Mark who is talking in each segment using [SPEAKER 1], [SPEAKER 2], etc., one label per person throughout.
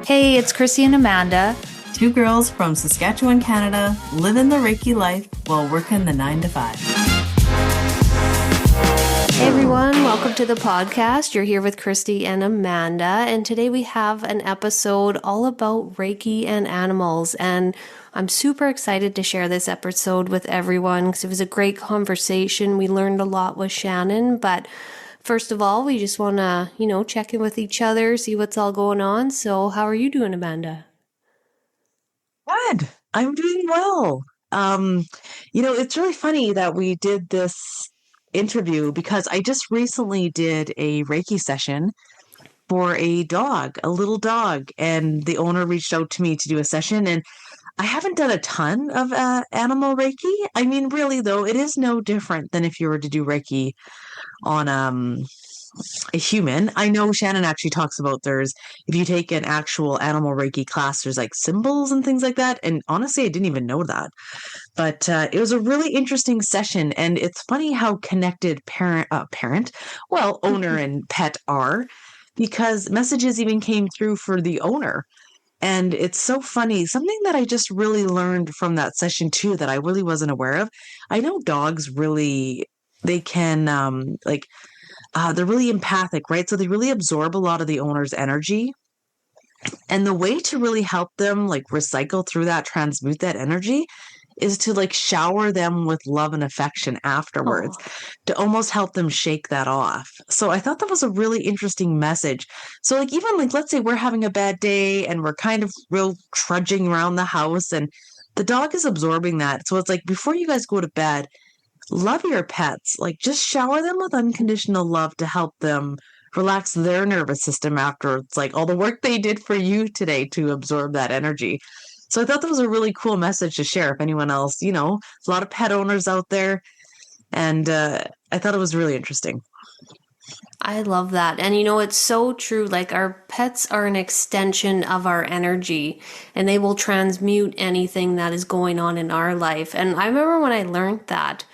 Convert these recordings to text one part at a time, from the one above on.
[SPEAKER 1] Hey, it's Christy and Amanda.
[SPEAKER 2] Two girls from Saskatchewan, Canada, living the Reiki life while working the 9-to-5.
[SPEAKER 1] Hey everyone, welcome to the podcast. You're here with Christy and Amanda, and today we have an episode all about Reiki and animals, and I'm super excited to share this episode with everyone because it was a great conversation. We learned a lot with Shannon, but first of all, we just want to, check in with each other, see what's all going on. So how are you doing, Amanda?
[SPEAKER 3] Good. I'm doing well. It's really funny that we did this interview because I just recently did a Reiki session for a dog, a little dog, and the owner reached out to me to do a session, and I haven't done a ton of animal Reiki. I mean, really though, it is no different than if you were to do Reiki on a human. I know Shannon actually talks about if you take an actual animal Reiki class, there's like symbols and things like that. And honestly, I didn't even know that. But it was a really interesting session. And it's funny how connected owner and pet are, because messages even came through for the owner. And it's so funny. Something that I just really learned from that session too, that I really wasn't aware of. I know dogs really, they can they're really empathic, right? So they really absorb a lot of the owner's energy. And the way to really help them recycle through that, transmute that energy, is to shower them with love and affection afterwards, to almost help them shake that off. So I thought that was a really interesting message. So even let's say we're having a bad day and we're kind of real trudging around the house and the dog is absorbing that. So it's before you guys go to bed, love your pets. Just shower them with unconditional love to help them relax their nervous system after it's all the work they did for you today to absorb that energy. So I thought that was a really cool message to share if anyone else, there's a lot of pet owners out there. And I thought it was really interesting.
[SPEAKER 1] I love that. And it's so true. Our pets are an extension of our energy and they will transmute anything that is going on in our life. And I remember when I learned that,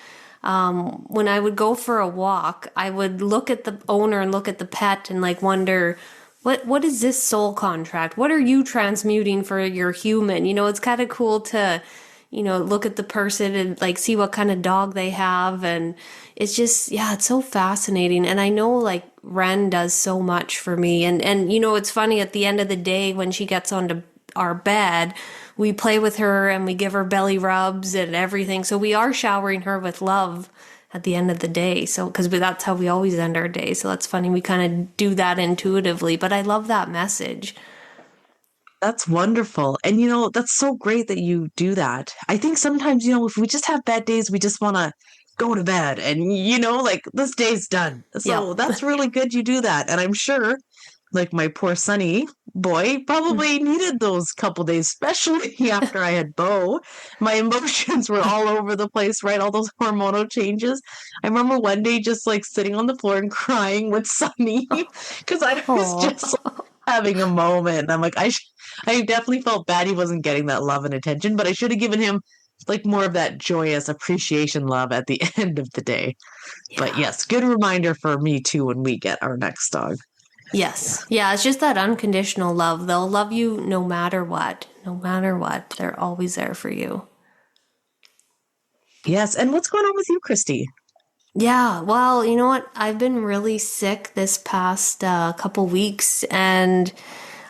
[SPEAKER 1] when I would go for a walk, I would look at the owner and look at the pet and wonder, what is this soul contract? What are you transmuting for your human? It's kind of cool to, look at the person and see what kind of dog they have. And it's just, it's so fascinating. And I know Ren does so much for me. And it's funny, at the end of the day, when she gets onto our bed, we play with her and we give her belly rubs and everything. So we are showering her with love at the end of the day. So, because that's how we always end our day. So that's funny. We kind of do that intuitively, but I love that message.
[SPEAKER 3] That's wonderful. And, that's so great that you do that. I think sometimes, if we just have bad days, we just want to go to bed and, this day's done. So That's really good you do that. And I'm sure my poor Sonny boy probably needed those couple days, especially after I had Bo. My emotions were all over the place, right? All those hormonal changes. I remember one day just sitting on the floor and crying with Sonny because I was just having a moment. I'm I definitely felt bad he wasn't getting that love and attention, but I should have given him more of that joyous appreciation love at the end of the day. Yeah. But yes, good reminder for me too when we get our next dog.
[SPEAKER 1] Yes. Yeah, it's just that unconditional love. They'll love you no matter what. No matter what. They're always there for you.
[SPEAKER 3] Yes. And what's going on with you, Christy?
[SPEAKER 1] Yeah, well, you know what? I've been really sick this past couple weeks, and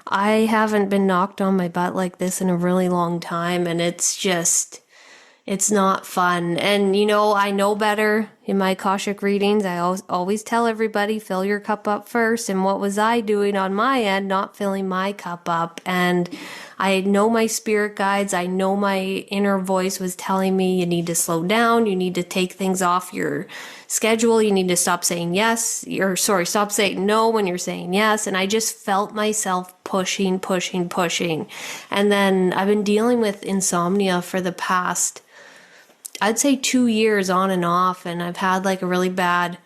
[SPEAKER 1] I haven't been knocked on my butt like this in a really long time, and it's not fun. And, I know better in my Akashic readings. I always tell everybody, fill your cup up first. And what was I doing on my end? Not filling my cup up. And I know my spirit guides. I know my inner voice was telling me you need to slow down. You need to take things off your schedule. You need to stop saying stop saying no when you're saying yes. And I just felt myself pushing. And then I've been dealing with insomnia for the past, I'd say 2 years on and off, and I've had a really bad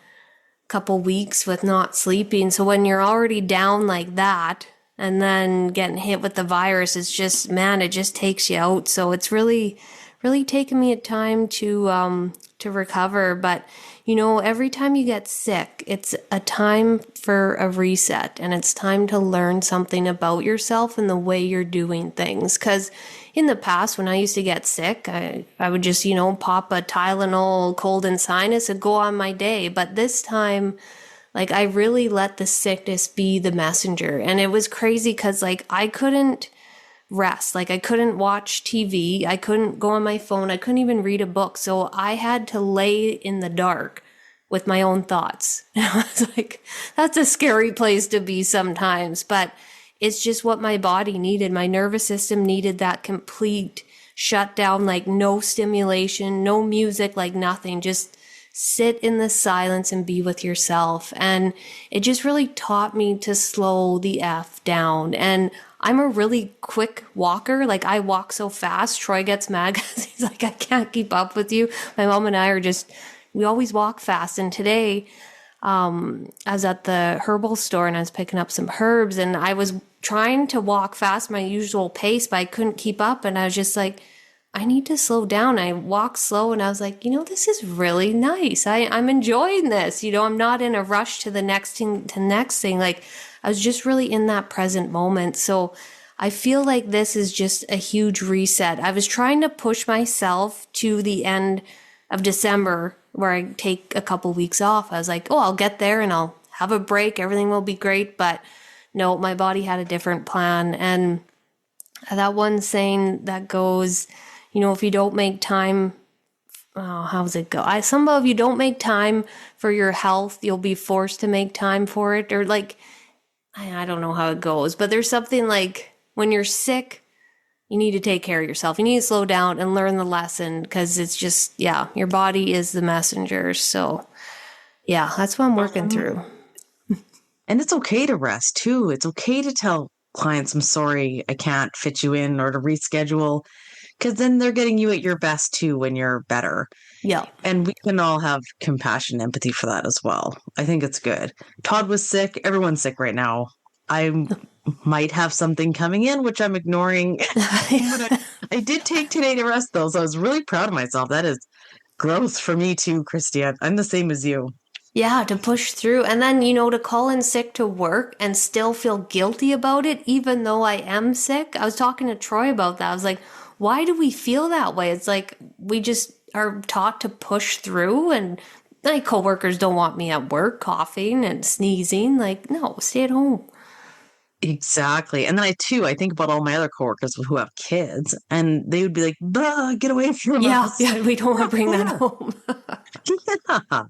[SPEAKER 1] couple weeks with not sleeping. So when you're already down like that and then getting hit with the virus, it's just, man, it just takes you out. So it's really, really taken me a time to recover. But every time you get sick, it's a time for a reset, and it's time to learn something about yourself and the way you're doing things. Because in the past, when I used to get sick, I would just, pop a Tylenol, cold and sinus, and go on my day. But this time, like, I really let the sickness be the messenger. And it was crazy because, like, I couldn't rest. Like, I couldn't watch TV. I couldn't go on my phone. I couldn't even read a book. So I had to lay in the dark with my own thoughts. And I was like, that's a scary place to be sometimes. But it's just what my body needed. My nervous system needed that complete shutdown, like no stimulation, no music, like nothing. Just sit in the silence and be with yourself. And it just really taught me to slow the F down. And I'm a really quick walker. Like, I walk so fast. Troy gets mad because he's like, I can't keep up with you. My mom and I we always walk fast. And today, I was at the herbal store and I was picking up some herbs, and I was trying to walk fast, my usual pace, but I couldn't keep up. And I was just like, I need to slow down. I walked slow and I was like, this is really nice. I'm enjoying this. I'm not in a rush to the next thing. Like, I was just really in that present moment. So I feel like this is just a huge reset. I was trying to push myself to the end of December where I take a couple weeks off. I was like, oh, I'll get there and I'll have a break. Everything will be great. But no, my body had a different plan. And that one saying that goes, if you don't make time, how's it go? Some of you don't make time for your health, you'll be forced to make time for it. Or like, I don't know how it goes, but there's something like when you're sick, you need to take care of yourself. You need to slow down and learn the lesson, because it's just, your body is the messenger. So that's what I'm working through.
[SPEAKER 3] And it's okay to rest too. It's okay to tell clients, I'm sorry, I can't fit you in, or to reschedule, because then they're getting you at your best too when you're better.
[SPEAKER 1] Yeah.
[SPEAKER 3] And we can all have compassion, empathy for that as well. I think it's good. Todd was sick. Everyone's sick right now. I might have something coming in, which I'm ignoring. But I did take today to rest, though. So I was really proud of myself. That is growth for me too, Christiane. I'm the same as you.
[SPEAKER 1] Yeah, to push through. And then, to call in sick to work and still feel guilty about it, even though I am sick. I was talking to Troy about that. I was like, why do we feel that way? It's like we just are taught to push through, and my coworkers don't want me at work coughing and sneezing. Like, no, stay at home.
[SPEAKER 3] Exactly. And then I think about all my other coworkers who have kids, and they would be like, bah, get away from us.
[SPEAKER 1] Yeah, we don't want to bring that home.
[SPEAKER 3] Yeah.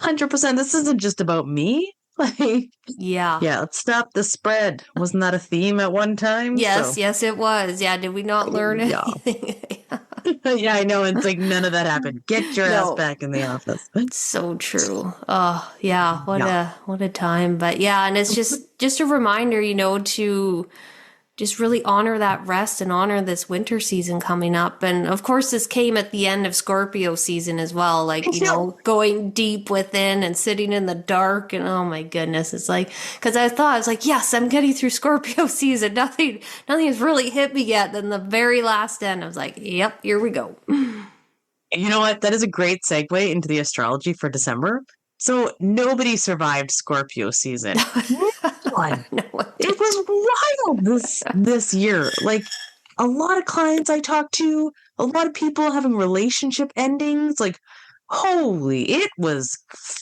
[SPEAKER 3] 100%. This isn't just about me. Like,
[SPEAKER 1] yeah,
[SPEAKER 3] let's stop the spread. Wasn't that a theme at one time?
[SPEAKER 1] Yes, it was. Yeah, did we not learn anything?
[SPEAKER 3] Yeah, I know. It's like none of that happened. Get your ass back in the office.
[SPEAKER 1] So true. Oh, yeah. What a time. But yeah, and it's just a reminder, to just really honor that rest and honor this winter season coming up. And of course, this came at the end of Scorpio season as well. Like, going deep within and sitting in the dark. And oh my goodness, it's like, because I was like, yes, I'm getting through Scorpio season. Nothing has really hit me yet. Then the very last end, I was like, yep, here we go.
[SPEAKER 3] You know what? That is a great segue into the astrology for December. So nobody survived Scorpio season. It was wild this year. Like, a lot of clients I talked to, a lot of people having relationship endings. Like, holy, it was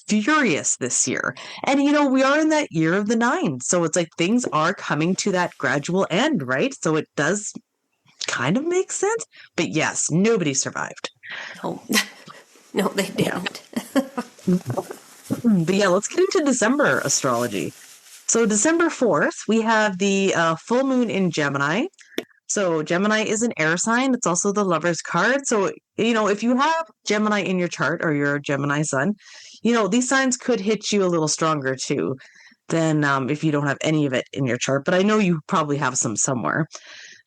[SPEAKER 3] furious this year. And, we are in that year of the 9. So it's like things are coming to that gradual end, right? So it does kind of make sense. But yes, nobody survived.
[SPEAKER 1] No, they didn't.
[SPEAKER 3] But yeah, let's get into December astrology. So December 4th, we have the full moon in Gemini. So Gemini is an air sign. It's also the Lover's card. So, if you have Gemini in your chart, or you're a Gemini sun, these signs could hit you a little stronger too than if you don't have any of it in your chart. But I know you probably have some somewhere.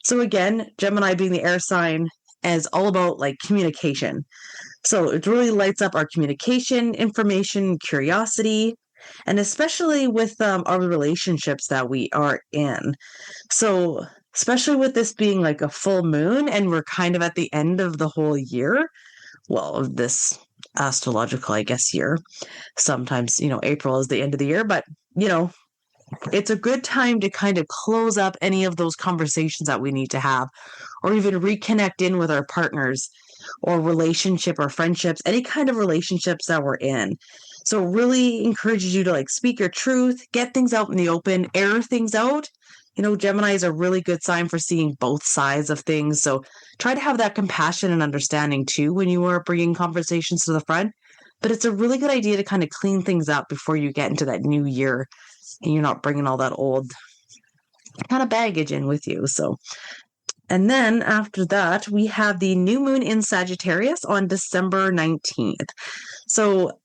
[SPEAKER 3] So again, Gemini being the air sign is all about like communication. So it really lights up our communication, information, curiosity, and especially with our relationships that we are in. So especially with this being like a full moon and we're kind of at the end of the whole year. Well, of this astrological, I guess, year. Sometimes, April is the end of the year, but, it's a good time to kind of close up any of those conversations that we need to have, or even reconnect in with our partners or relationship or friendships, any kind of relationships that we're in. So it really encourages you to like speak your truth, get things out in the open, air things out. Gemini is a really good sign for seeing both sides of things. So try to have that compassion and understanding too when you are bringing conversations to the front. But it's a really good idea to kind of clean things up before you get into that new year and you're not bringing all that old kind of baggage in with you. So, and then after that, we have the new moon in Sagittarius on December 19th. So,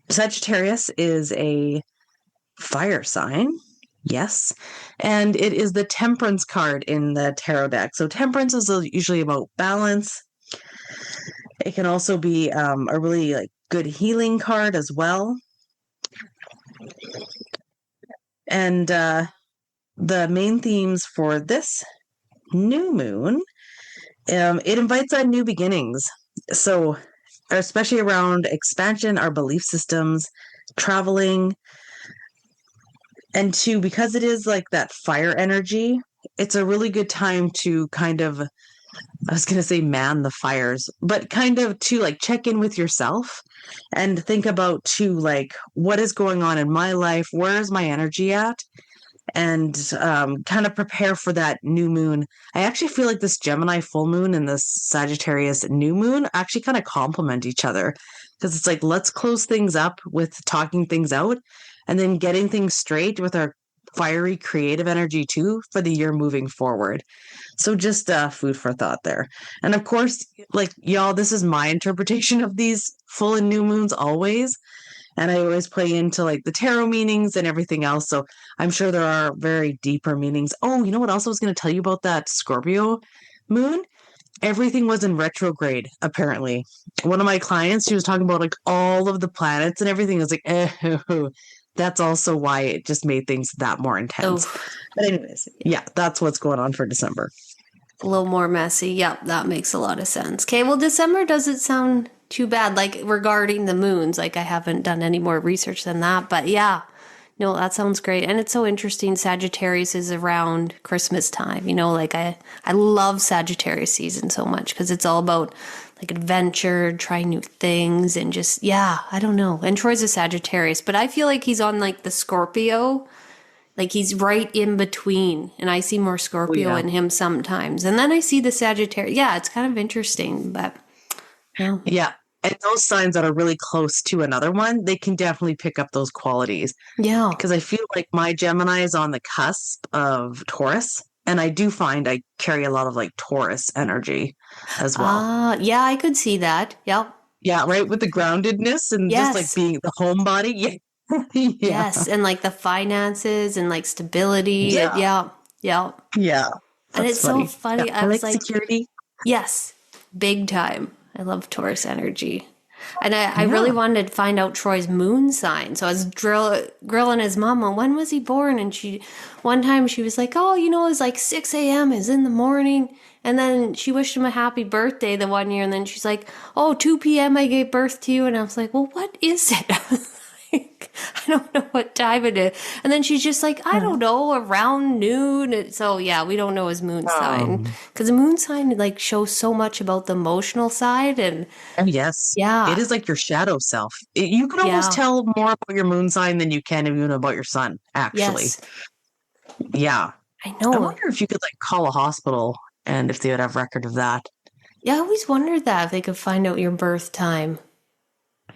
[SPEAKER 3] Sagittarius is a fire sign. Yes. And it is the Temperance card in the tarot deck. So Temperance is usually about balance. It can also be a really like good healing card as well. And the main themes for this new moon, it invites on new beginnings. So especially around expansion, our belief systems, traveling, and two, because it is like that fire energy, it's a really good time to kind of, I was going to say man the fires, but kind of to like check in with yourself and think about too, like what is going on in my life? Where is my energy at? And kind of prepare for that new moon. I actually feel like this Gemini full moon and this Sagittarius new moon actually kind of complement each other because it's like, let's close things up with talking things out and then getting things straight with our fiery creative energy too for the year moving forward. So just food for thought there. And of course, like y'all, this is my interpretation of these full and new moons always. And I always play into like the tarot meanings and everything else. So I'm sure there are very deeper meanings. Oh, you know what else I was going to tell you about that Scorpio moon? Everything was in retrograde, apparently. One of my clients, she was talking about like all of the planets and everything. I was like, oh, that's also why it just made things that more intense.
[SPEAKER 1] Oh.
[SPEAKER 3] But anyways, yeah, that's what's going on for December.
[SPEAKER 1] A little more messy. Yep, that makes a lot of sense. Okay, well, December doesn't sound too bad, like regarding the moons. Like I haven't done any more research than that, but yeah, no, that sounds great. And it's so interesting. Sagittarius is around Christmas time. Like I love Sagittarius season so much because it's all about like adventure, trying new things, and just, yeah, I don't know. And Troy's a Sagittarius, but I feel like he's on like the Scorpio. Like he's right in between, and I see more Scorpio in him sometimes. And then I see the Sagittarius. Yeah, it's kind of interesting, but
[SPEAKER 3] yeah. And those signs that are really close to another one, they can definitely pick up those qualities.
[SPEAKER 1] Yeah.
[SPEAKER 3] Because I feel like my Gemini is on the cusp of Taurus. And I do find I carry a lot of like Taurus energy as well.
[SPEAKER 1] Yeah, I could see that. Yep.
[SPEAKER 3] Yeah, right. With the groundedness and just like being the homebody. Yeah. Yeah.
[SPEAKER 1] Yes. And like the finances and like stability.
[SPEAKER 3] Yeah.
[SPEAKER 1] Yeah.
[SPEAKER 3] Yeah.
[SPEAKER 1] And it's funny. So funny.
[SPEAKER 3] Yeah,
[SPEAKER 1] I was like,
[SPEAKER 3] security.
[SPEAKER 1] Yes. Big time. I love Taurus energy. And I really wanted to find out Troy's moon sign. So I was grilling his mama, when was he born? And one time she was like, oh, it was like 6 a.m. is in the morning. And then she wished him a happy birthday the one year. And then she's like, oh, 2 p.m. I gave birth to you. And I was like, well, what is it? I was like, I don't know what time it is. And then she's just like, I don't know, around noon. And so yeah, we don't know his moon sign because the moon sign like shows so much about the emotional side. And
[SPEAKER 3] yes,
[SPEAKER 1] yeah,
[SPEAKER 3] it is like your shadow self. You can almost tell more about your moon sign than you can even about your sun, actually.
[SPEAKER 1] Yes.
[SPEAKER 3] Yeah.
[SPEAKER 1] I know.
[SPEAKER 3] I wonder if you could like call a hospital and if they would have record of that.
[SPEAKER 1] Yeah, I always wondered that if they could find out your birth time.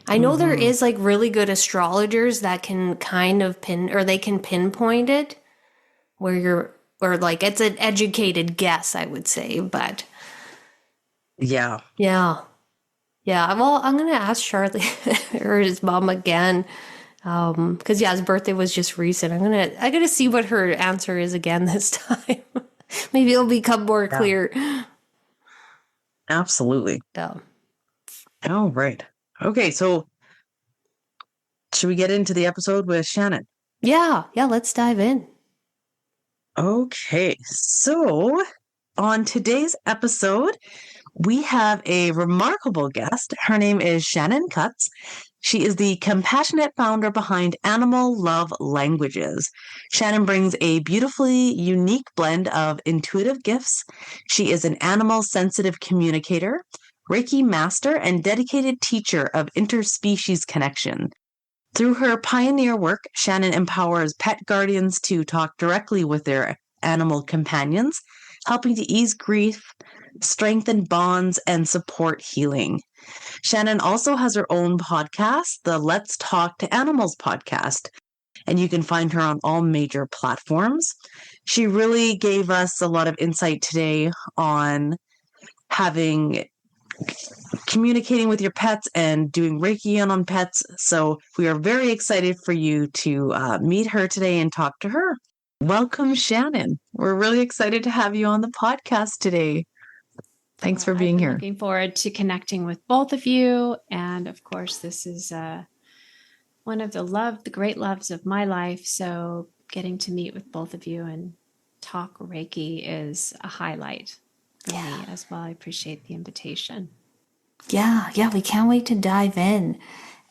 [SPEAKER 1] I know there is like really good astrologers that can kind of they can pinpoint it or like it's an educated guess, I would say, but yeah. Well, I'm going to ask Charlie or his mom again. Cause his birthday was just recent. I gotta see what her answer is again this time. Maybe it'll become more clear.
[SPEAKER 3] Absolutely.
[SPEAKER 1] Yeah.
[SPEAKER 3] All right. Okay, so should we get into the episode with Shannon?
[SPEAKER 1] Yeah, let's dive in.
[SPEAKER 3] Okay, so on today's episode, we have a remarkable guest. Her name is Shannon Cutts. She is the compassionate founder behind Animal Love Languages. Shannon brings a beautifully unique blend of intuitive gifts. She is an animal sensitive communicator, Reiki Master, and dedicated teacher of interspecies connection. Through her pioneer work, Shannon empowers pet guardians to talk directly with their animal companions, helping to ease grief, strengthen bonds, and support healing. Shannon also has her own podcast, the Let's Talk to Animals podcast, and you can find her on all major platforms. She really gave us a lot of insight today on having communicating with your pets and doing Reiki on pets. So we are very excited for you to meet her today and talk to her. Welcome, Shannon. We're really excited to have you on the podcast today. Thanks for being here.
[SPEAKER 4] Looking forward to connecting with both of you. And of course, this is one of the great loves of my life. So getting to meet with both of you and talk Reiki is a highlight for me as well. I appreciate the invitation.
[SPEAKER 1] Yeah, we can't wait to dive in.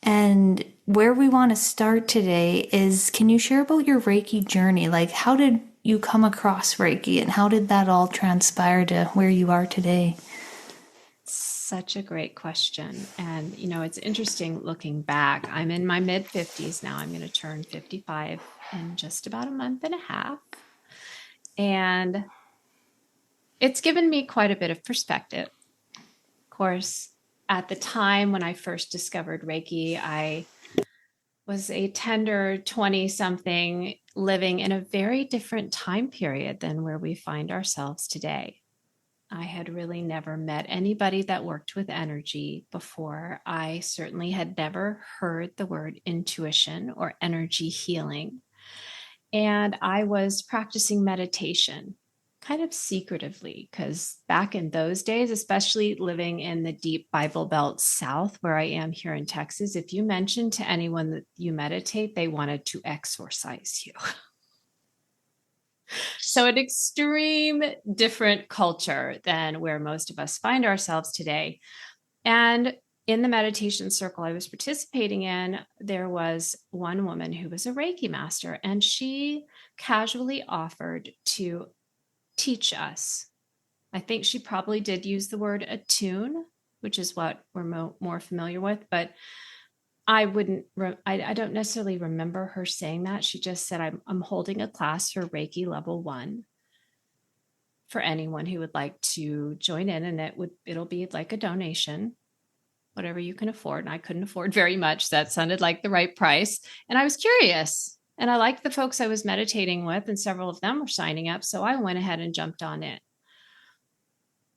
[SPEAKER 1] And where we want to start today is, can you share about your Reiki journey? Like, how did you come across Reiki and how did that all transpire to where you are today?
[SPEAKER 4] Such a great question. And, it's interesting looking back. I'm in my mid 50s now. I'm going to turn 55 in just about a month and a half. And it's given me quite a bit of perspective. Of course, at the time when I first discovered Reiki, I was a tender 20-something living in a very different time period than where we find ourselves today. I had really never met anybody that worked with energy before. I certainly had never heard the word intuition or energy healing. And I was practicing meditation kind of secretively, because back in those days, especially living in the deep Bible Belt South, where I am here in Texas, if you mentioned to anyone that you meditate, they wanted to exorcise you. So an extreme different culture than where most of us find ourselves today. And in the meditation circle I was participating in, there was one woman who was a Reiki master, and she casually offered to teach us. I think she probably did use the word attune, which is what we're more familiar with, but I don't necessarily remember her saying that. She just said, I'm holding a class for Reiki level 1 for anyone who would like to join in, and it'll be like a donation, whatever you can afford. And I couldn't afford very much. That sounded like the right price. And I was curious. And I liked the folks I was meditating with, and several of them were signing up. So I went ahead and jumped on it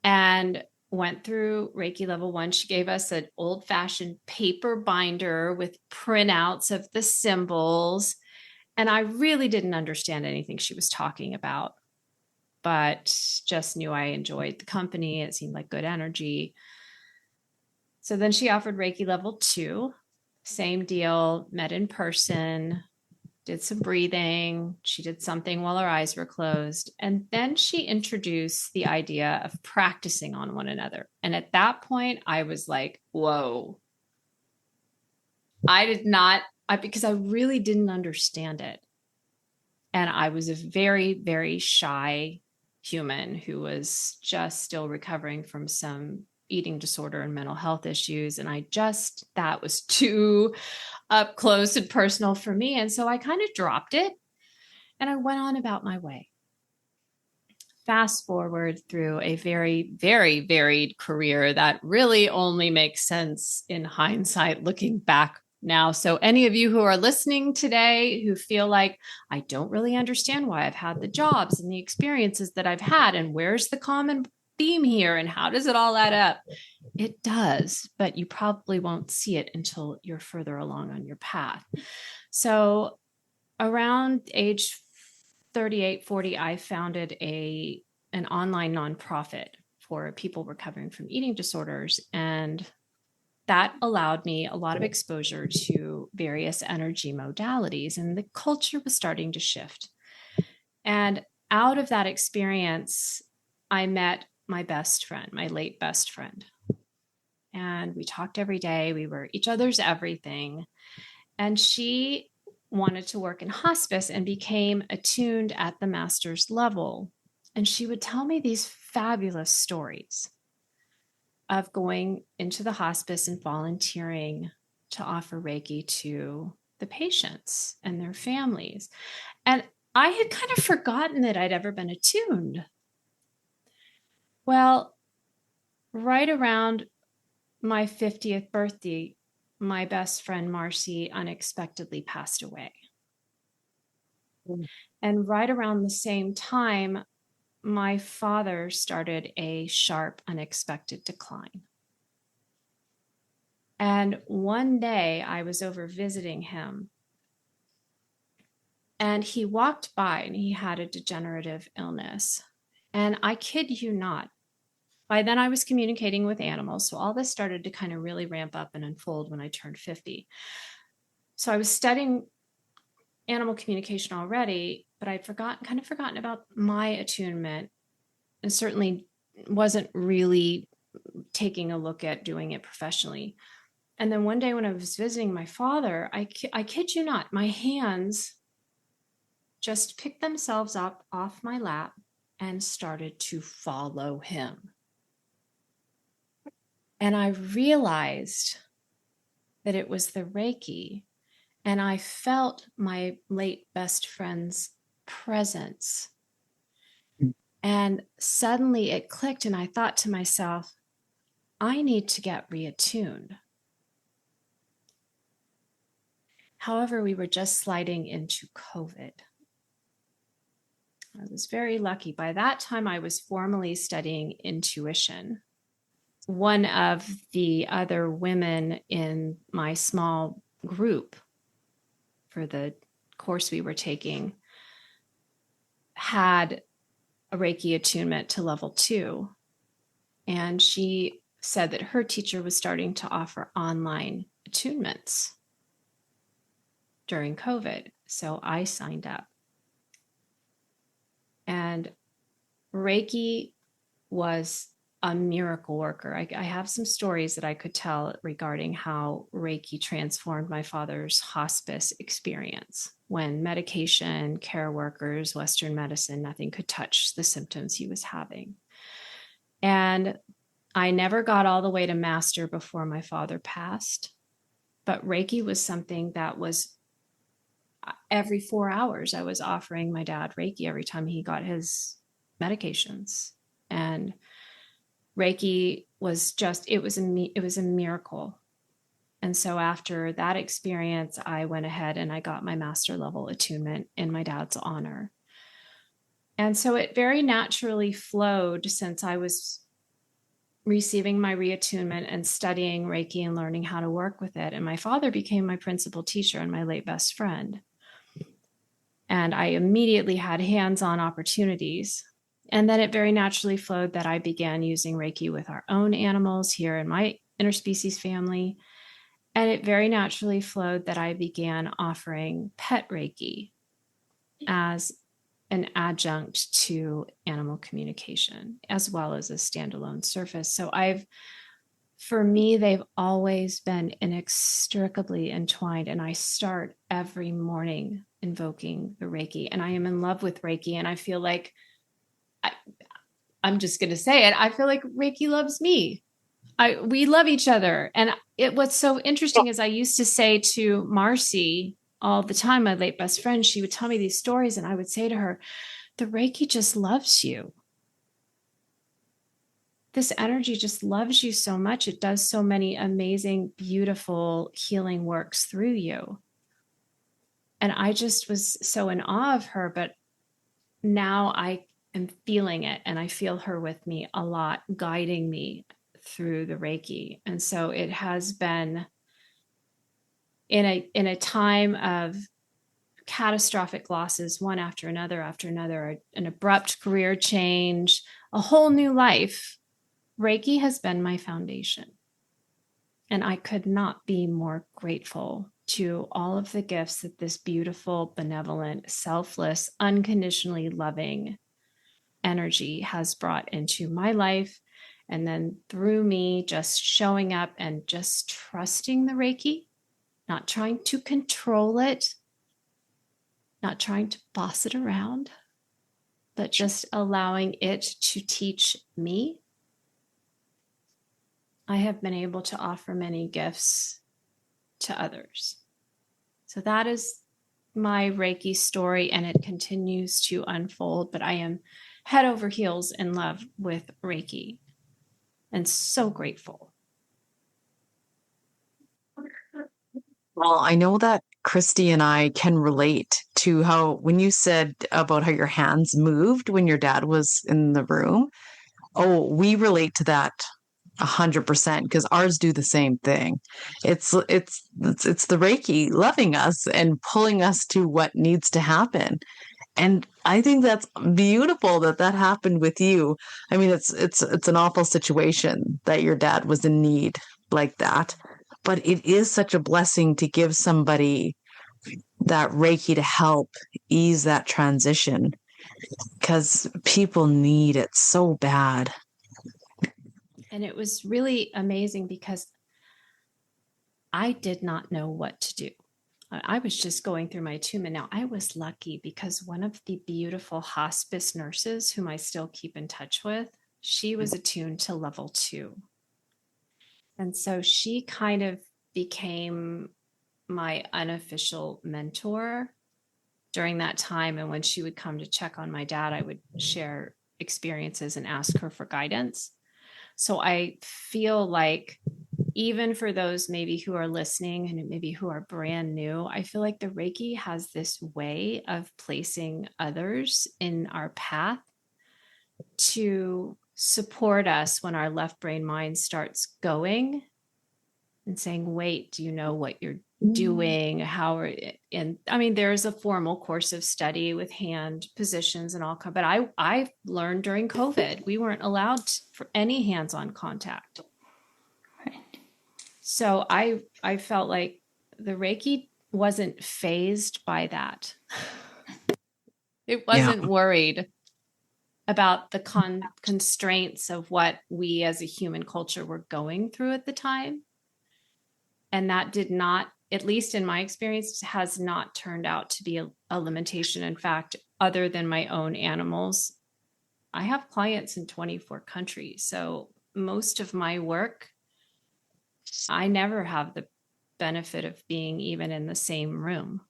[SPEAKER 4] and went through Reiki level 1. She gave us an old-fashioned paper binder with printouts of the symbols. And I really didn't understand anything she was talking about, but just knew I enjoyed the company. It seemed like good energy. So then she offered Reiki level 2, same deal, met in person, did some breathing. She did something while her eyes were closed. And then she introduced the idea of practicing on one another. And at that point, I was like, whoa. Because I really didn't understand it. And I was a very, very shy human who was just still recovering from some eating disorder and mental health issues. And that was too up close and personal for me. And so I kind of dropped it and I went on about my way. Fast forward through a very, very varied career that really only makes sense in hindsight, looking back now. So any of you who are listening today who feel like, I don't really understand why I've had the jobs and the experiences that I've had, and where's the common theme here and how does it all add up? It does, but you probably won't see it until you're further along on your path. So around age 38, 40, I founded an online nonprofit for people recovering from eating disorders. And that allowed me a lot of exposure to various energy modalities, and the culture was starting to shift. And out of that experience, I met my best friend, my late best friend. And we talked every day. We were each other's everything. And she wanted to work in hospice and became attuned at the master's level. And she would tell me these fabulous stories of going into the hospice and volunteering to offer Reiki to the patients and their families. And I had kind of forgotten that I'd ever been attuned. Well, right around my 50th birthday, my best friend Marcy unexpectedly passed away. And right around the same time, my father started a sharp, unexpected decline. And one day I was over visiting him, and he walked by and he had a degenerative illness. And I kid you not, by then I was communicating with animals. So all this started to kind of really ramp up and unfold when I turned 50. So I was studying animal communication already, but I'd kind of forgotten about my attunement, and certainly wasn't really taking a look at doing it professionally. And then one day when I was visiting my father, I kid you not, my hands just picked themselves up off my lap and started to follow him. And I realized that it was the Reiki, and I felt my late best friend's presence. And suddenly it clicked, and I thought to myself, I need to get reattuned. However, we were just sliding into COVID. I was very lucky. By that time, I was formally studying intuition. One of the other women in my small group for the course we were taking had a Reiki attunement to level 2. And she said that her teacher was starting to offer online attunements during COVID. So I signed up. And Reiki was a miracle worker. I have some stories that I could tell regarding how Reiki transformed my father's hospice experience. When medication, care workers, Western medicine, nothing could touch the symptoms he was having. And I never got all the way to master before my father passed, but Reiki was something that was every 4 hours. I was offering my dad Reiki every time he got his medications. And Reiki was just, it was a miracle. And so after that experience, I went ahead and I got my master level attunement in my dad's honor. And so it very naturally flowed, since I was receiving my reattunement and studying Reiki and learning how to work with it. And my father became my principal teacher and my late best friend. And I immediately had hands-on opportunities. And then it very naturally flowed that I began using Reiki with our own animals here in my interspecies family. And it very naturally flowed that I began offering pet Reiki as an adjunct to animal communication, as well as a standalone service. So for me, they've always been inextricably entwined. And I start every morning invoking the Reiki. And I am in love with Reiki. And I feel like, I'm just going to say it, I feel like Reiki loves me. We love each other. And what's so interesting is I used to say to Marcy all the time, my late best friend, she would tell me these stories and I would say to her, the Reiki just loves you. This energy just loves you so much. It does so many amazing, beautiful healing works through you. And I just was so in awe of her, but now I am feeling it, and I feel her with me a lot, guiding me through the Reiki. And so it has been in a time of catastrophic losses, one after another, an abrupt career change, a whole new life. Reiki has been my foundation. And I could not be more grateful to all of the gifts that this beautiful, benevolent, selfless, unconditionally loving energy has brought into my life. And then through me just showing up and just trusting the Reiki, not trying to control it, not trying to boss it around, but just allowing it to teach me. I have been able to offer many gifts to others. So that is my Reiki story, and it continues to unfold, but I am head over heels in love with Reiki and so grateful.
[SPEAKER 3] Well, I know that Christy and I can relate to how, when you said about how your hands moved when your dad was in the room. Oh, we relate to that 100% because ours do the same thing. It's the Reiki loving us and pulling us to what needs to happen. And I think that's beautiful that that happened with you. I mean, it's an awful situation that your dad was in need like that, but it is such a blessing to give somebody that Reiki to help ease that transition because people need it so bad.
[SPEAKER 4] And it was really amazing because I did not know what to do. I was just going through my attunement. Now, I was lucky because one of the beautiful hospice nurses, whom I still keep in touch with, she was attuned to level 2. And so she kind of became my unofficial mentor during that time. And when she would come to check on my dad, I would share experiences and ask her for guidance. So I feel like even for those maybe who are listening and maybe who are brand new, I feel like the Reiki has this way of placing others in our path to support us when our left brain mind starts going and saying, wait, do you know what you're doing? How are, and I mean, there's a formal course of study with hand positions and all, but I learned during COVID, we weren't allowed for any hands-on contact. So I felt like the Reiki wasn't fazed by that. It wasn't worried about the constraints of what we as a human culture were going through at the time. And that did not, at least in my experience, has not turned out to be a limitation. In fact, other than my own animals, I have clients in 24 countries. So most of my work, I never have the benefit of being even in the same room.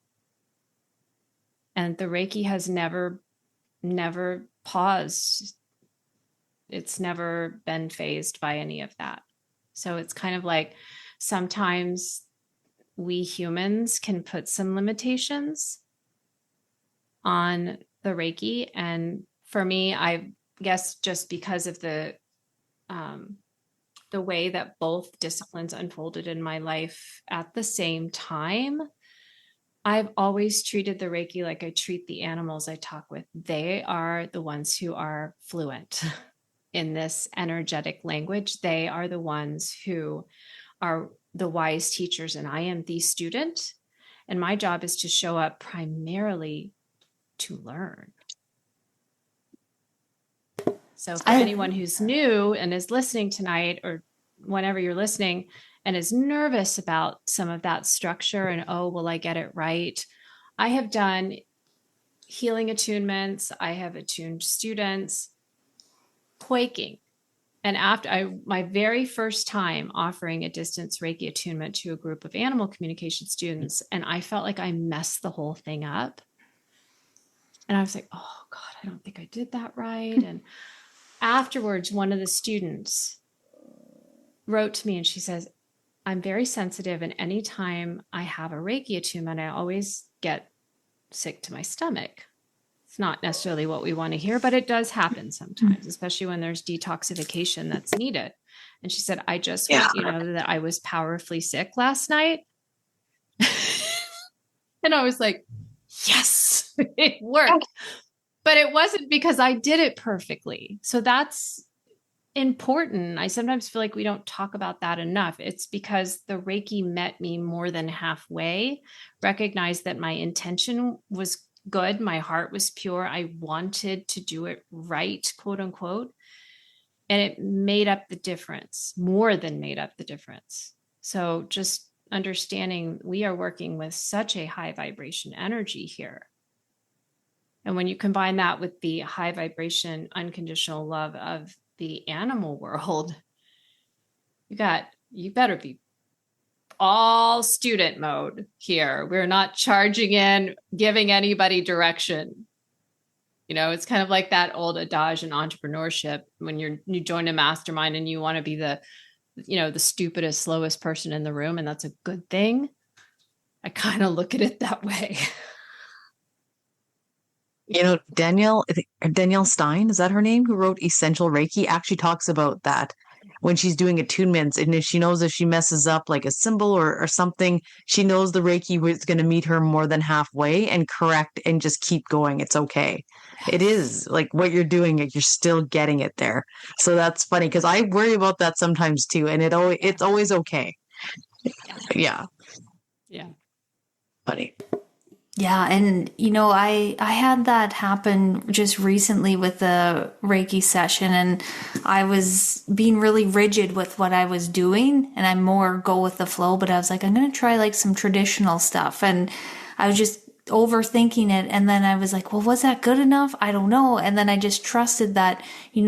[SPEAKER 4] And the Reiki has never paused. It's never been phased by any of that. So it's kind of like sometimes we humans can put some limitations on the Reiki. And for me, I guess just because of the way that both disciplines unfolded in my life at the same time, I've always treated the Reiki like I treat the animals I talk with. They are the ones who are fluent in this energetic language. They are the ones who are the wise teachers, and I am the student. And my job is to show up primarily to learn. So for anyone who's new and is listening tonight or whenever you're listening and is nervous about some of that structure and, oh, will I get it right? I have done healing attunements. I have attuned students, quaking. And after my very first time offering a distance Reiki attunement to a group of animal communication students, and I felt like I messed the whole thing up. And I was like, oh God, I don't think I did that right. And afterwards, one of the students wrote to me and she says, I'm very sensitive. And anytime I have a Reiki attunement, I always get sick to my stomach. It's not necessarily what we want to hear, but it does happen sometimes, especially when there's detoxification that's needed. And she said, I just want you to know that I was powerfully sick last night. And I was like, yes, it worked. But it wasn't because I did it perfectly. So that's important. I sometimes feel like we don't talk about that enough. It's because the Reiki met me more than halfway, recognized that my intention was good. My heart was pure. I wanted to do it right, quote unquote. And it made up the difference, more than made up the difference. So just understanding we are working with such a high vibration energy here. And when you combine that with the high vibration, unconditional love of the animal world, you better be all student mode here. We're not charging in, giving anybody direction. It's kind of like that old adage in entrepreneurship when you join a mastermind and you want to be the stupidest, slowest person in the room, and that's a good thing. I kind of look at it that way.
[SPEAKER 3] Danielle Stein, is that her name, who wrote Essential Reiki, actually talks about that when she's doing attunements. And if she knows if she messes up like a symbol or something, she knows the Reiki is going to meet her more than halfway and correct and just keep going. It's okay. It is like what you're doing, you're still getting it there. So that's funny because I worry about that sometimes too. And it's always okay. Yeah.
[SPEAKER 4] Yeah.
[SPEAKER 3] Funny.
[SPEAKER 1] Yeah, and I had that happen just recently with the Reiki session, and I was being really rigid with what I was doing, and I more go with the flow, but I was like, I'm going to try like some traditional stuff, and I was just overthinking it, and then I was like, well, was that good enough? I don't know. And then I just trusted that, the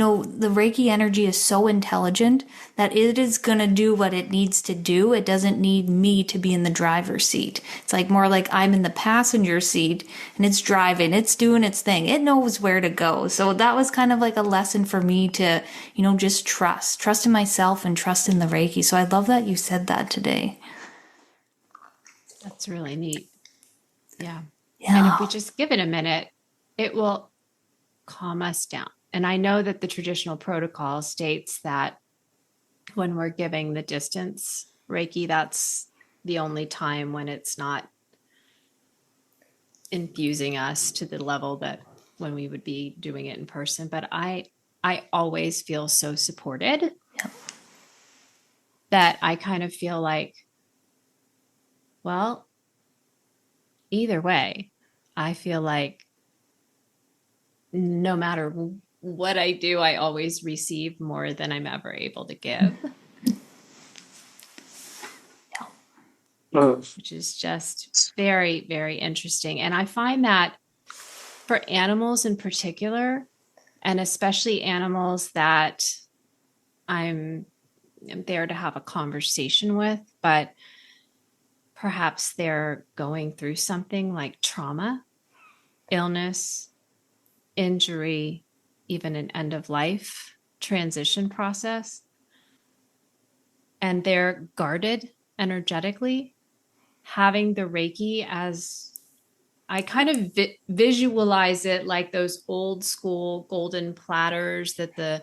[SPEAKER 1] Reiki energy is so intelligent that it is going to do what it needs to do. It doesn't need me to be in the driver's seat. It's like more like I'm in the passenger seat and it's driving, it's doing its thing. It knows where to go. So that was kind of like a lesson for me to, just trust in myself and trust in the Reiki. So I love that you said that today.
[SPEAKER 4] That's really neat. Yeah.
[SPEAKER 1] Yeah.
[SPEAKER 4] And if we just give it a minute, it will calm us down. And I know that the traditional protocol states that when we're giving the distance Reiki, that's the only time when it's not infusing us to the level that when we would be doing it in person. But I always feel so supported that I kind of feel like, well, either way, I feel like no matter what I do, I always receive more than I'm ever able to give. Which is just very, very interesting. And I find that for animals in particular, and especially animals that I'm there to have a conversation with, but perhaps they're going through something like trauma, illness, injury, even an end of life transition process, and they're guarded energetically, having the Reiki as I kind of visualize it like those old school golden platters that the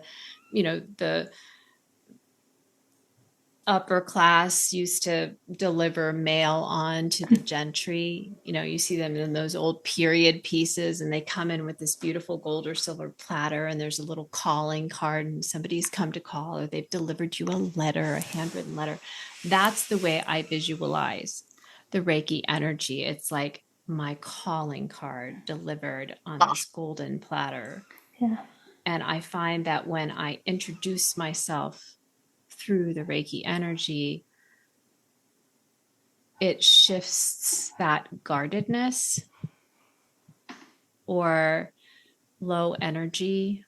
[SPEAKER 4] upper class used to deliver mail on to the gentry. You see them in those old period pieces, and they come in with this beautiful gold or silver platter, and there's a little calling card, and somebody's come to call, or they've delivered you a letter, a handwritten letter. That's the way I visualize the Reiki energy. It's like my calling card delivered on this golden platter.
[SPEAKER 1] Yeah.
[SPEAKER 4] And I find that when I introduce myself through the Reiki energy, it shifts that guardedness or low energy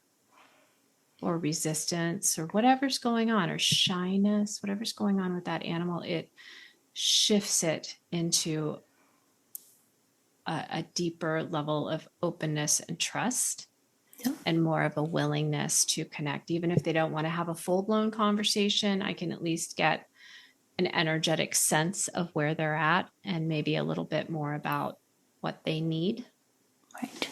[SPEAKER 4] or resistance or whatever's going on, or shyness, whatever's going on with that animal. It shifts it into a deeper level of openness and trust. And more of a willingness to connect. Even if they don't want to have a full-blown conversation, I can at least get an energetic sense of where they're at and maybe a little bit more about what they need.
[SPEAKER 1] Right.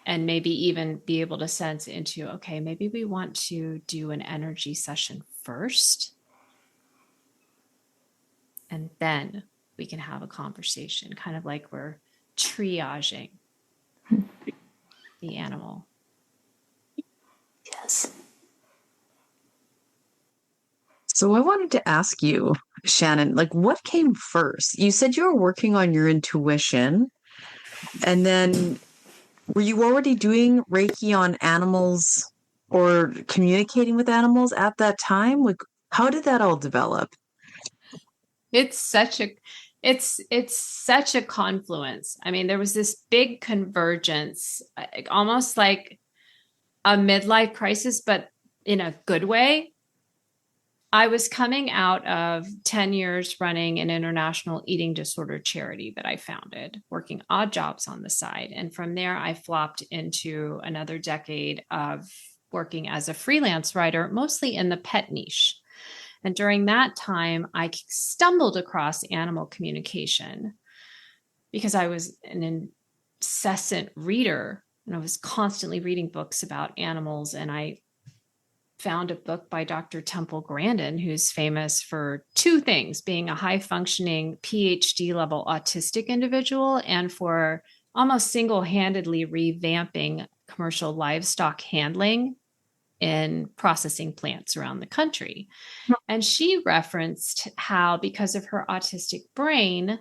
[SPEAKER 4] And maybe even be able to sense into, okay, maybe we want to do an energy session first, and then we can have a conversation, kind of like we're triaging the animal.
[SPEAKER 1] Yes.
[SPEAKER 3] So I wanted to ask you, Shannon, like what came first? You said you were working on your intuition, And then were you already doing Reiki on animals or communicating with animals at that time? Like, how did that all develop?
[SPEAKER 4] It's such a it's such a confluence. I mean, there was this big convergence, almost like a midlife crisis, but in a good way. I was coming out of 10 years running an international eating disorder charity that I founded, working odd jobs on the side. And from there, I flopped into another decade of working as a freelance writer, mostly in the pet niche. And during that time, I stumbled across animal communication because I was an incessant reader and I was constantly reading books about animals. And I found a book by Dr. Temple Grandin, who's famous for two things: being a high functioning PhD level autistic individual and for almost single handedly revamping commercial livestock handling in processing plants around the country. And she referenced how, because of her autistic brain,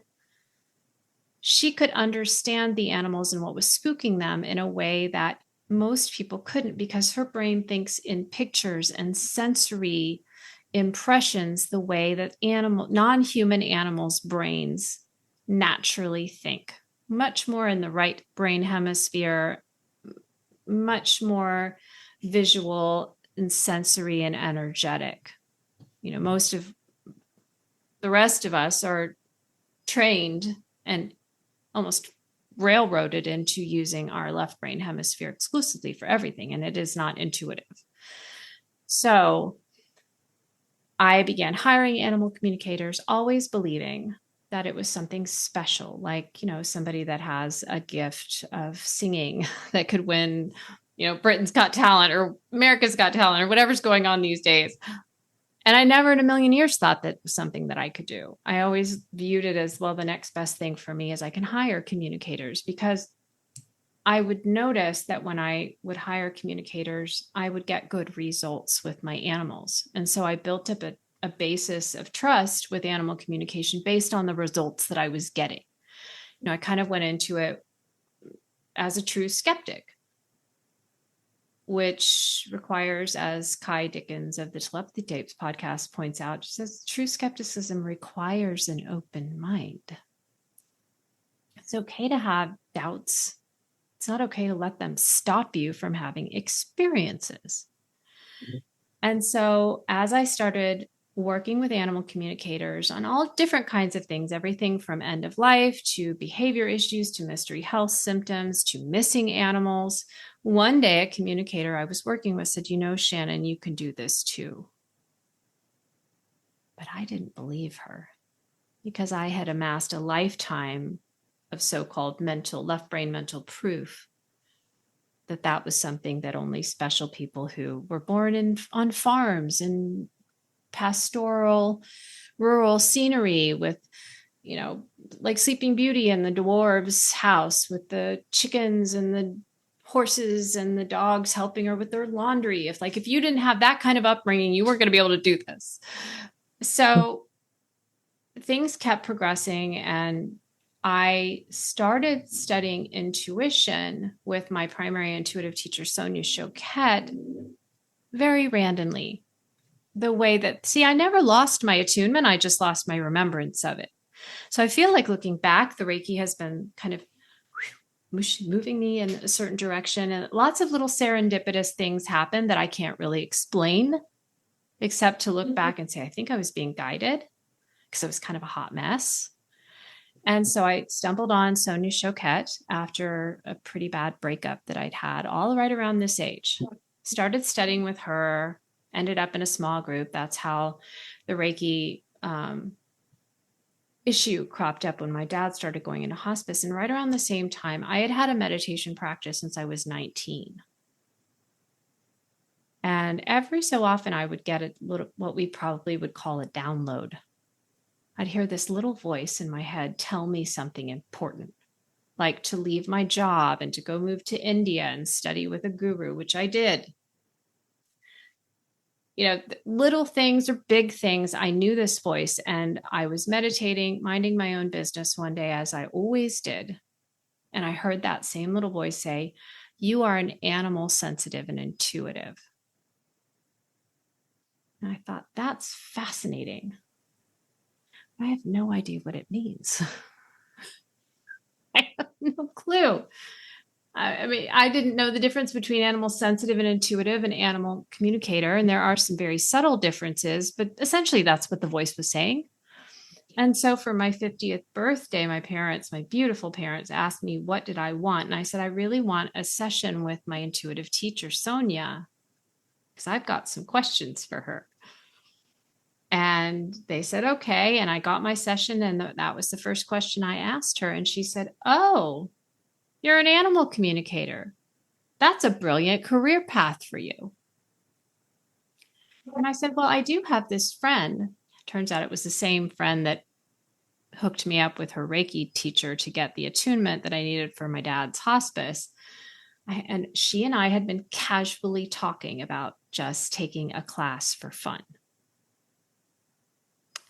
[SPEAKER 4] she could understand the animals and what was spooking them in a way that most people couldn't, because her brain thinks in pictures and sensory impressions the way that non-human animals' brains naturally think, much more in the right brain hemisphere, much more visual and sensory and energetic. Most of the rest of us are trained and almost railroaded into using our left brain hemisphere exclusively for everything, and it is not intuitive. So I began hiring animal communicators, always believing that it was something special, like, somebody that has a gift of singing that could win, Britain's Got Talent or America's Got Talent or whatever's going on these days. And I never in a million years thought that was something that I could do. I always viewed it as, well, the next best thing for me is I can hire communicators, because I would notice that when I would hire communicators, I would get good results with my animals. And so I built up a basis of trust with animal communication based on the results that I was getting. I kind of went into it as a true skeptic, which requires, as Kai Dickens of the Telepathy Tapes podcast points out, she says, true skepticism requires an open mind. It's okay to have doubts. It's not okay to let them stop you from having experiences. Mm-hmm. And so as I started working with animal communicators on all different kinds of things, everything from end of life to behavior issues to mystery health symptoms to missing animals, one day a communicator I was working with said, Shannon, you can do this too. But I didn't believe her, because I had amassed a lifetime of so-called left brain mental proof that was something that only special people who were born on farms and pastoral rural scenery with, like Sleeping Beauty in the dwarves' house with the chickens and the horses and the dogs helping her with their laundry. If you didn't have that kind of upbringing, you weren't going to be able to do this. So things kept progressing, and I started studying intuition with my primary intuitive teacher, Sonia Choquette, very randomly. The way that, I never lost my attunement. I just lost my remembrance of it. So I feel like, looking back, the Reiki has been kind of moving me in a certain direction, and lots of little serendipitous things happen that I can't really explain, except to look back and say, I think I was being guided, because it was kind of a hot mess. And so I stumbled on Sonia Choquette after a pretty bad breakup that I'd had all right around this age. Started studying with her, ended up in a small group. That's how the Reiki issue cropped up when my dad started going into hospice. And right around the same time, I had had a meditation practice since I was 19. And every so often I would get what we probably would call a download. I'd hear this little voice in my head tell me something important, like to leave my job and to go move to India and study with a guru, which I did. Little things or big things. I knew this voice, and I was meditating, minding my own business one day, as I always did. And I heard that same little voice say, "You are an animal sensitive and intuitive." And I thought, that's fascinating. I have no idea what it means. I have no clue. I mean, I didn't know the difference between animal sensitive and intuitive and animal communicator. And there are some very subtle differences, but essentially that's what the voice was saying. And so for my 50th birthday, my parents, my beautiful parents, asked me, what did I want? And I said, I really want a session with my intuitive teacher, Sonia, because I've got some questions for her. And they said, okay. And I got my session, and that was the first question I asked her. And she said, oh, you're an animal communicator. That's a brilliant career path for you. And I said, well, I do have this friend. Turns out it was the same friend that hooked me up with her Reiki teacher to get the attunement that I needed for my dad's hospice. And she and I had been casually talking about just taking a class for fun.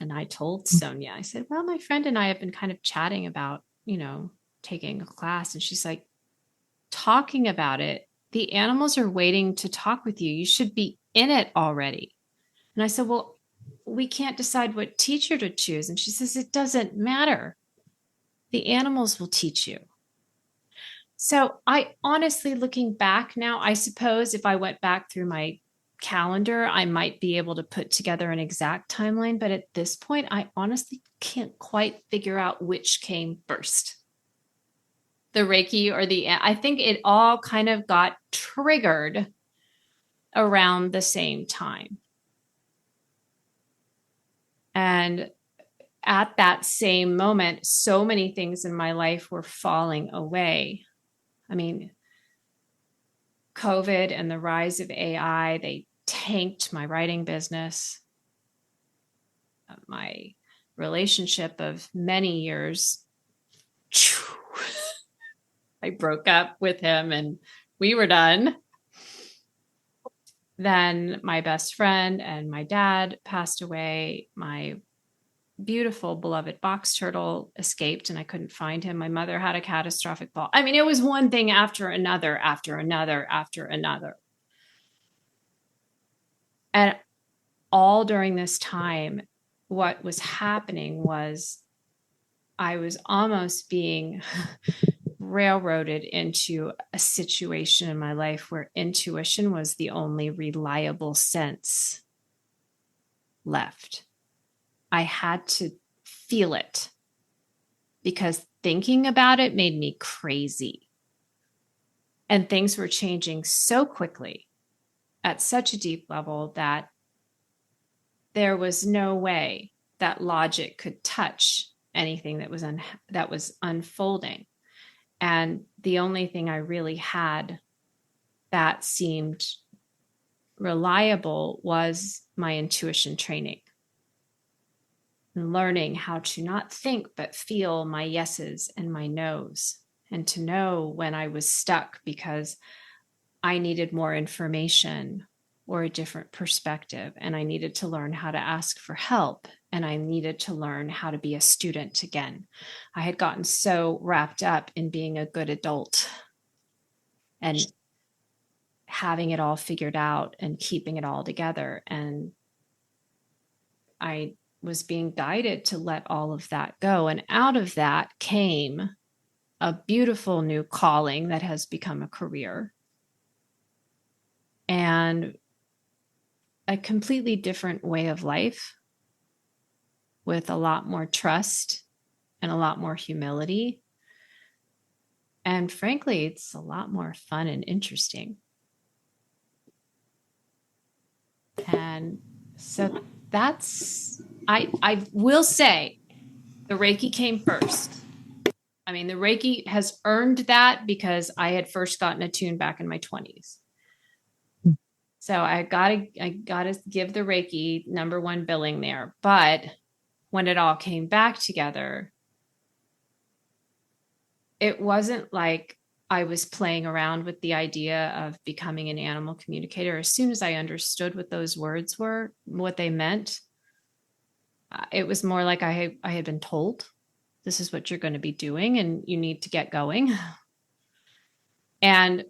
[SPEAKER 4] And I told Sonia, I said, well, my friend and I have been kind of chatting about, taking a class. And she's like, talking about it, the animals are waiting to talk with you. You should be in it already. And I said, well, we can't decide what teacher to choose. And she says, it doesn't matter. The animals will teach you. So I honestly, looking back now, I suppose if I went back through my calendar, I might be able to put together an exact timeline. But at this point, I honestly can't quite figure out which came first. The Reiki or I think it all kind of got triggered around the same time. And at that same moment, so many things in my life were falling away. I mean, COVID and the rise of AI, they tanked my writing business. My relationship of many years, I broke up with him and we were done. Then my best friend and my dad passed away. My beautiful, beloved box turtle escaped and I couldn't find him. My mother had a catastrophic fall. I mean, it was one thing after another, after another, after another. And all during this time, what was happening was I was almost being railroaded into a situation in my life where intuition was the only reliable sense left. I had to feel it because thinking about it made me crazy. And things were changing so quickly at such a deep level that there was no way that logic could touch anything that was unfolding. And the only thing I really had that seemed reliable was my intuition training. And learning how to not think, but feel my yeses and my nos, and to know when I was stuck because I needed more information or a different perspective. And I needed to learn how to ask for help. And I needed to learn how to be a student again. I had gotten so wrapped up in being a good adult and having it all figured out and keeping it all together. And I was being guided to let all of that go. And out of that came a beautiful new calling that has become a career. And a completely different way of life with a lot more trust and a lot more humility. And frankly, it's a lot more fun and interesting. And so I will say the Reiki came first. I mean, the Reiki has earned that because I had first gotten attuned back in my 20s. So I gotta give the Reiki number one billing there. But when it all came back together, it wasn't like I was playing around with the idea of becoming an animal communicator. As soon as I understood what those words were, what they meant, it was more like I had been told this is what you're going to be doing and you need to get going. And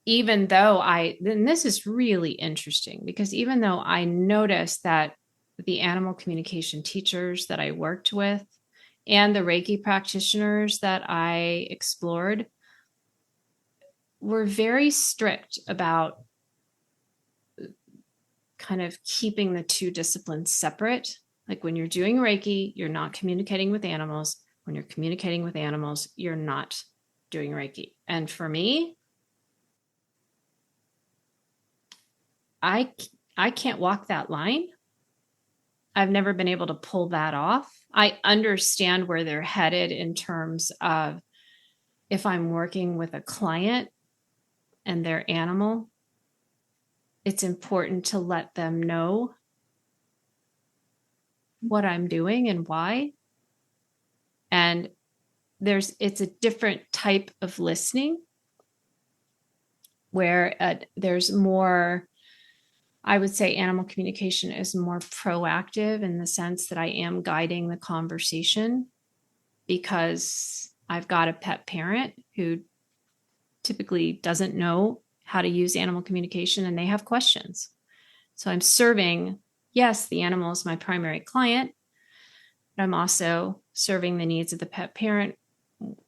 [SPEAKER 4] even though and this is really interesting, because even though I noticed that the animal communication teachers that I worked with and the Reiki practitioners that I explored were very strict about kind of keeping the two disciplines separate. Like when you're doing Reiki, you're not communicating with animals. When you're communicating with animals, you're not doing Reiki. And for me, I can't walk that line. I've never been able to pull that off. I understand where they're headed in terms of if I'm working with a client and their animal, it's important to let them know what I'm doing and why. And it's a different type of listening where there's more, I would say animal communication is more proactive in the sense that I am guiding the conversation because I've got a pet parent who typically doesn't know how to use animal communication and they have questions. So I'm serving, yes, the animal is my primary client, but I'm also serving the needs of the pet parent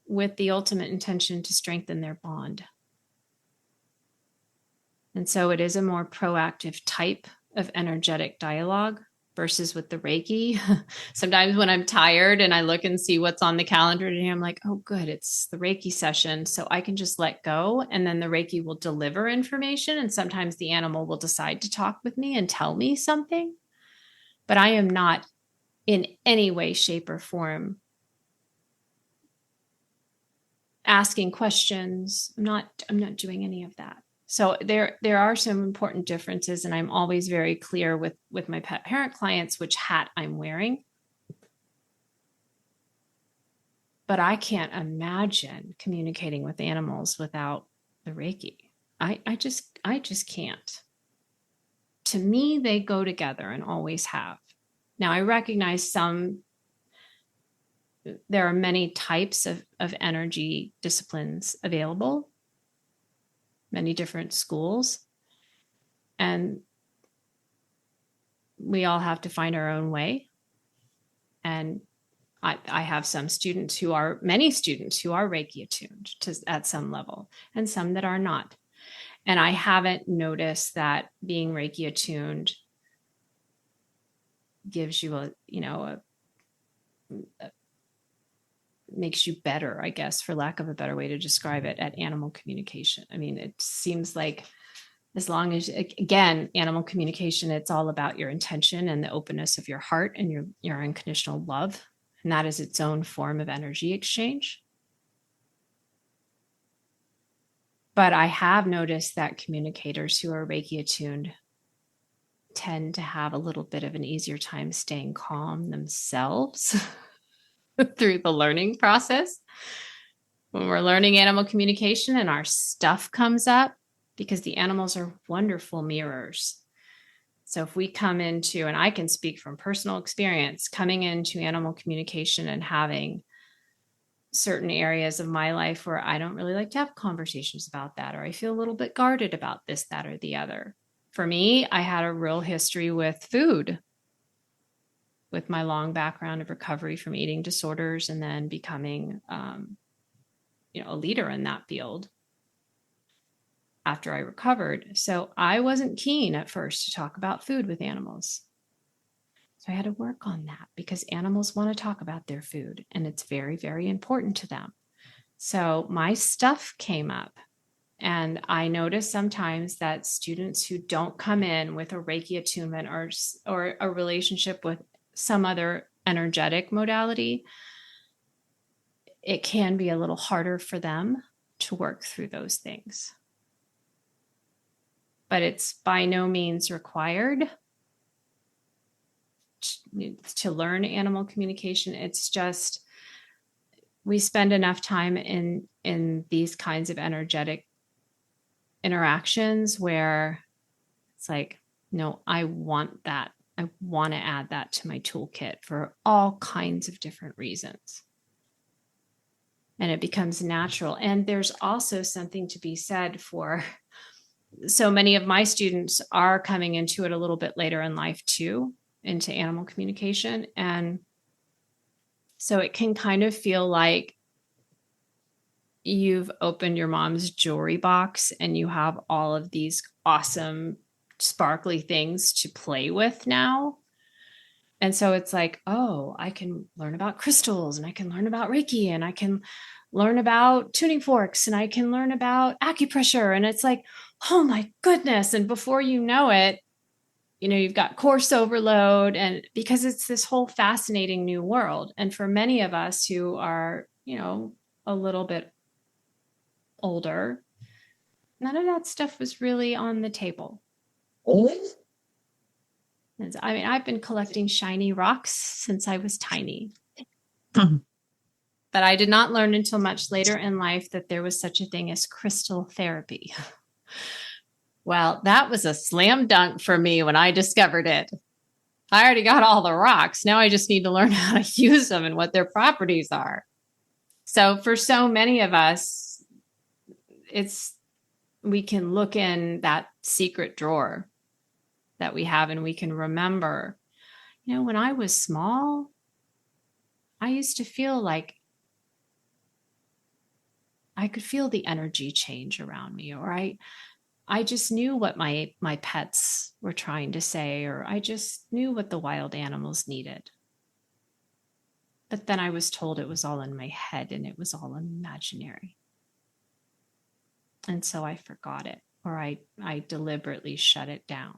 [SPEAKER 4] with the ultimate intention to strengthen their bond. And so it is a more proactive type of energetic dialogue versus with the Reiki. Sometimes when I'm tired and I look and see what's on the calendar today, I'm like, oh, good, it's the Reiki session. So I can just let go. And then the Reiki will deliver information. And sometimes the animal will decide to talk with me and tell me something. But I am not in any way, shape, or form asking questions. I'm not doing any of that. So there are some important differences, and I'm always very clear with my pet parent clients which hat I'm wearing. But I can't imagine communicating with animals without the Reiki. I just can't. To me, they go together and always have. Now I recognize there are many types of energy disciplines available, many different schools, and we all have to find our own way. And I have many students who are Reiki attuned at some level, and some that are not. And I haven't noticed that being Reiki attuned gives you makes you better, I guess, for lack of a better way to describe it, at animal communication. I mean, it seems like as long as, again, animal communication, it's all about your intention and the openness of your heart and your unconditional love. And that is its own form of energy exchange. But I have noticed that communicators who are Reiki attuned tend to have a little bit of an easier time staying calm themselves through the learning process. When we're learning animal communication and our stuff comes up, because the animals are wonderful mirrors. So if we come into, and I can speak from personal experience, coming into animal communication and having certain areas of my life where I don't really like to have conversations about that, or I feel a little bit guarded about this, that, or the other. For me, I had a real history with food, with my long background of recovery from eating disorders and then becoming, a leader in that field after I recovered. So I wasn't keen at first to talk about food with animals. So I had to work on that because animals want to talk about their food and it's very, very important to them. So my stuff came up, and I notice sometimes that students who don't come in with a Reiki attunement or a relationship with some other energetic modality, it can be a little harder for them to work through those things. But it's by no means required to learn animal communication. It's just we spend enough time in these kinds of energetic interactions where it's like, no, I want that. I want to add that to my toolkit for all kinds of different reasons. and it becomes natural. And there's also something to be said for, so many of my students are coming into it a little bit later in life too, into animal communication. And so it can kind of feel like you've opened your mom's jewelry box and you have all of these awesome, sparkly things to play with now. And so it's like, oh, I can learn about crystals, and I can learn about Reiki, and I can learn about tuning forks, and I can learn about acupressure. And it's like, oh my goodness. And before you know it, you've got course overload, and because it's this whole fascinating new world. And for many of us who are, a little bit older, none of that stuff was really on the table. I mean, I've been collecting shiny rocks since I was tiny. But I did not learn until much later in life that there was such a thing as crystal therapy. Well, that was a slam dunk for me when I discovered it. I already got all the rocks. Now I just need to learn how to use them and what their properties are. So for so many of us, we can look in that secret drawer that we have, and we can remember, when I was small, I used to feel like I could feel the energy change around me, or I just knew what my pets were trying to say, or I just knew what the wild animals needed. But then I was told it was all in my head and it was all imaginary. And so I forgot it, or I deliberately shut it down.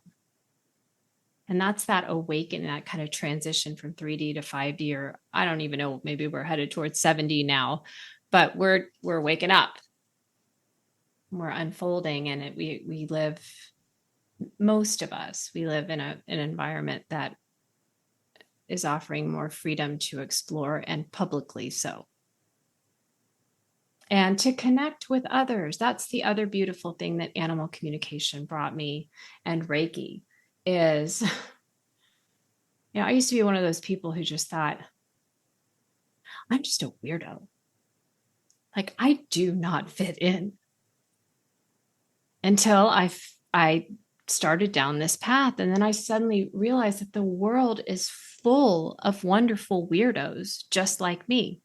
[SPEAKER 4] And that's that awakening, that kind of transition from 3D to 5D, or I don't even know, maybe we're headed towards 7D now, but we're waking up. We're unfolding, and we live, most of us, we live in an environment that is offering more freedom to explore, and publicly so. And to connect with others. That's the other beautiful thing that animal communication brought me, and Reiki, is, I used to be one of those people who just thought, I'm just a weirdo. Like, I do not fit in. Until I started down this path. And then I suddenly realized that the world is full of wonderful weirdos just like me.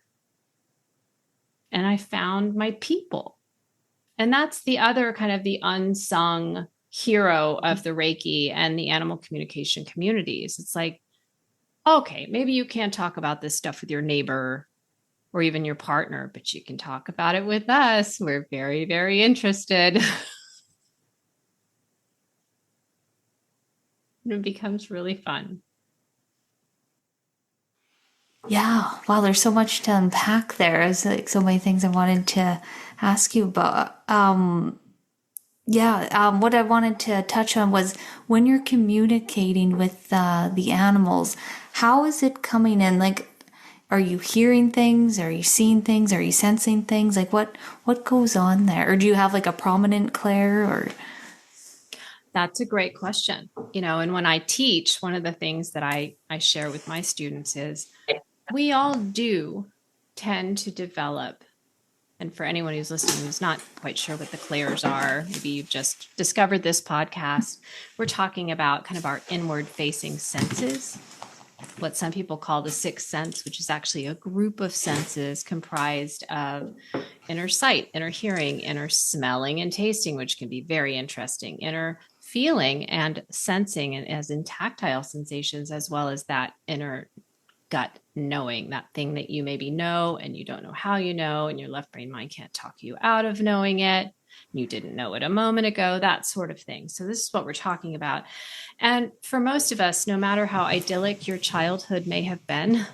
[SPEAKER 4] And I found my people. And that's the other kind of the unsung hero of the Reiki and the animal communication communities. It's like, okay, maybe you can't talk about this stuff with your neighbor or even your partner, but you can talk about it with us. We're very, very interested. And it becomes really fun.
[SPEAKER 1] Yeah. Wow. There's so much to unpack there. There's like so many things I wanted to ask you about. What I wanted to touch on was when you're communicating with the animals, how is it coming in? Like, are you hearing things? Are you seeing things? Are you sensing things? Like, what goes on there? Or do you have like a prominent Claire? Or
[SPEAKER 4] that's a great question. And when I teach, one of the things that I share with my students is we all do tend to develop. And for anyone who's listening who's not quite sure what the clairs are, maybe you've just discovered this podcast, we're talking about kind of our inward facing senses, what some people call the sixth sense, which is actually a group of senses comprised of inner sight, inner hearing, inner smelling and tasting, which can be very interesting, inner feeling and sensing, and as in tactile sensations, as well as that inner gut knowing, that thing that you maybe know and you don't know how you know, and your left brain mind can't talk you out of knowing it. You didn't know it a moment ago, that sort of thing. So this is what we're talking about. And for most of us, no matter how idyllic your childhood may have been,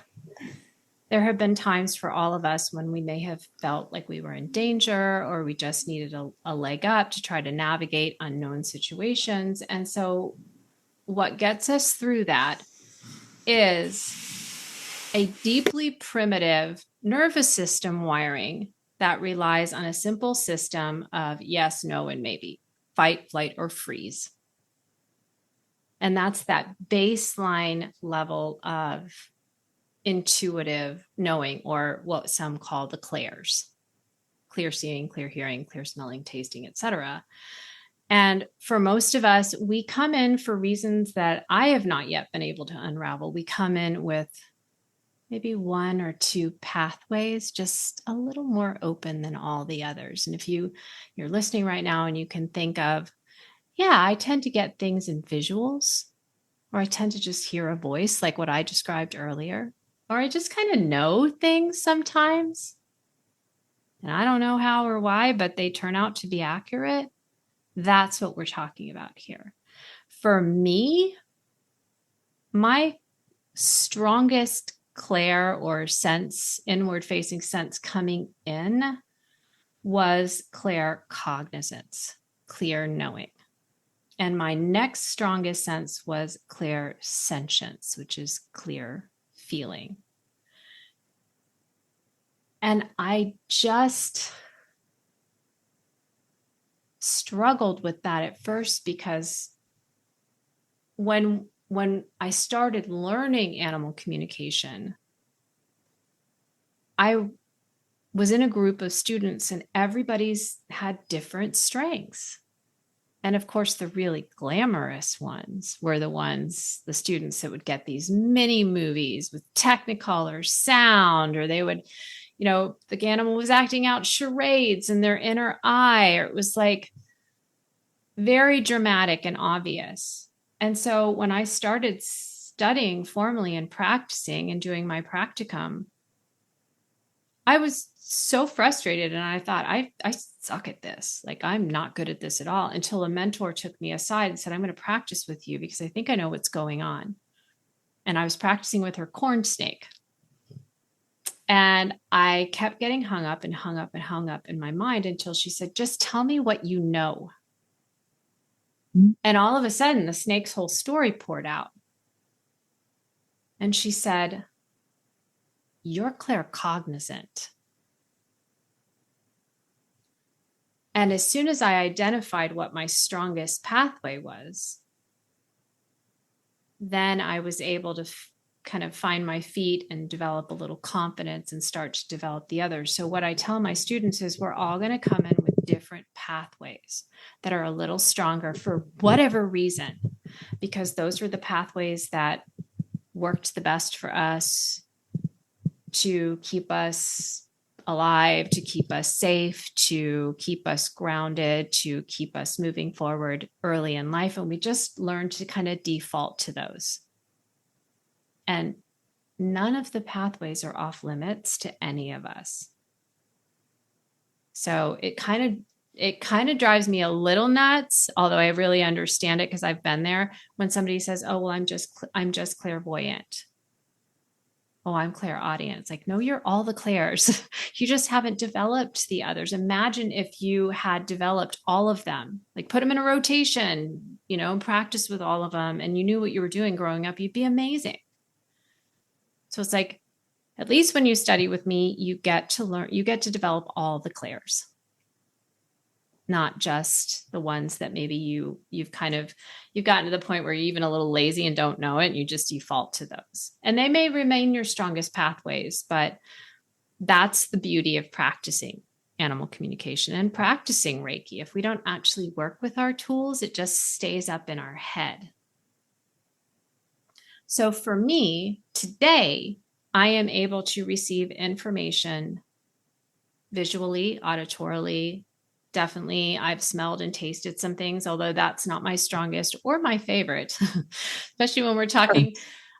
[SPEAKER 4] there have been times for all of us when we may have felt like we were in danger, or we just needed a leg up to try to navigate unknown situations. And so what gets us through that is a deeply primitive nervous system wiring that relies on a simple system of yes, no, and maybe, fight, flight, or freeze. And that's that baseline level of intuitive knowing, or what some call the clairs. clear seeing, clear hearing, clear smelling, tasting, etc. And for most of us, we come in for reasons that I have not yet been able to unravel. We come in with maybe one or two pathways, just a little more open than all the others. And if you're listening right now and you can think of, yeah, I tend to get things in visuals, or I tend to just hear a voice like what I described earlier, or I just kind of know things sometimes. And I don't know how or why, but they turn out to be accurate. That's what we're talking about here. For me, my strongest clair or sense, inward facing sense coming in was clair cognizance, clear knowing. And my next strongest sense was clair sentience, which is clear feeling. And I just struggled with that at first, because when I started learning animal communication, I was in a group of students and everybody's had different strengths. And of course, the really glamorous ones were the students that would get these mini movies with Technicolor sound, or they would, the animal was acting out charades in their inner eye, or it was like very dramatic and obvious. And so when I started studying formally and practicing and doing my practicum, I was so frustrated, and I thought, I suck at this. Like, I'm not good at this at all, until a mentor took me aside and said, I'm going to practice with you because I think I know what's going on. And I was practicing with her corn snake. And I kept getting hung up and hung up and hung up in my mind until she said, just tell me what you know. And all of a sudden, the snake's whole story poured out. And she said, you're claircognizant. And as soon as I identified what my strongest pathway was, then I was able to kind of find my feet and develop a little confidence and start to develop the others. So what I tell my students is we're all going to come in with different pathways that are a little stronger for whatever reason, because those were the pathways that worked the best for us to keep us alive, to keep us safe, to keep us grounded, to keep us moving forward early in life. And we just learned to kind of default to those. And none of the pathways are off limits to any of us. So it kind of drives me a little nuts, although I really understand it because I've been there, when somebody says, oh, well, I'm just clairvoyant. Oh, I'm clairaudient. It's like, no, you're all the clairs. You just haven't developed the others. Imagine if you had developed all of them, like put them in a rotation, practice with all of them, and you knew what you were doing growing up, you'd be amazing. So it's like, at least when you study with me, you get to develop all the clairs, not just the ones that maybe you've gotten to the point where you're even a little lazy and don't know it, and you just default to those. And they may remain your strongest pathways, but that's the beauty of practicing animal communication and practicing Reiki. If we don't actually work with our tools, it just stays up in our head. So for me, today, I am able to receive information visually, auditorily. Definitely, I've smelled and tasted some things, although that's not my strongest or my favorite, especially when we're talking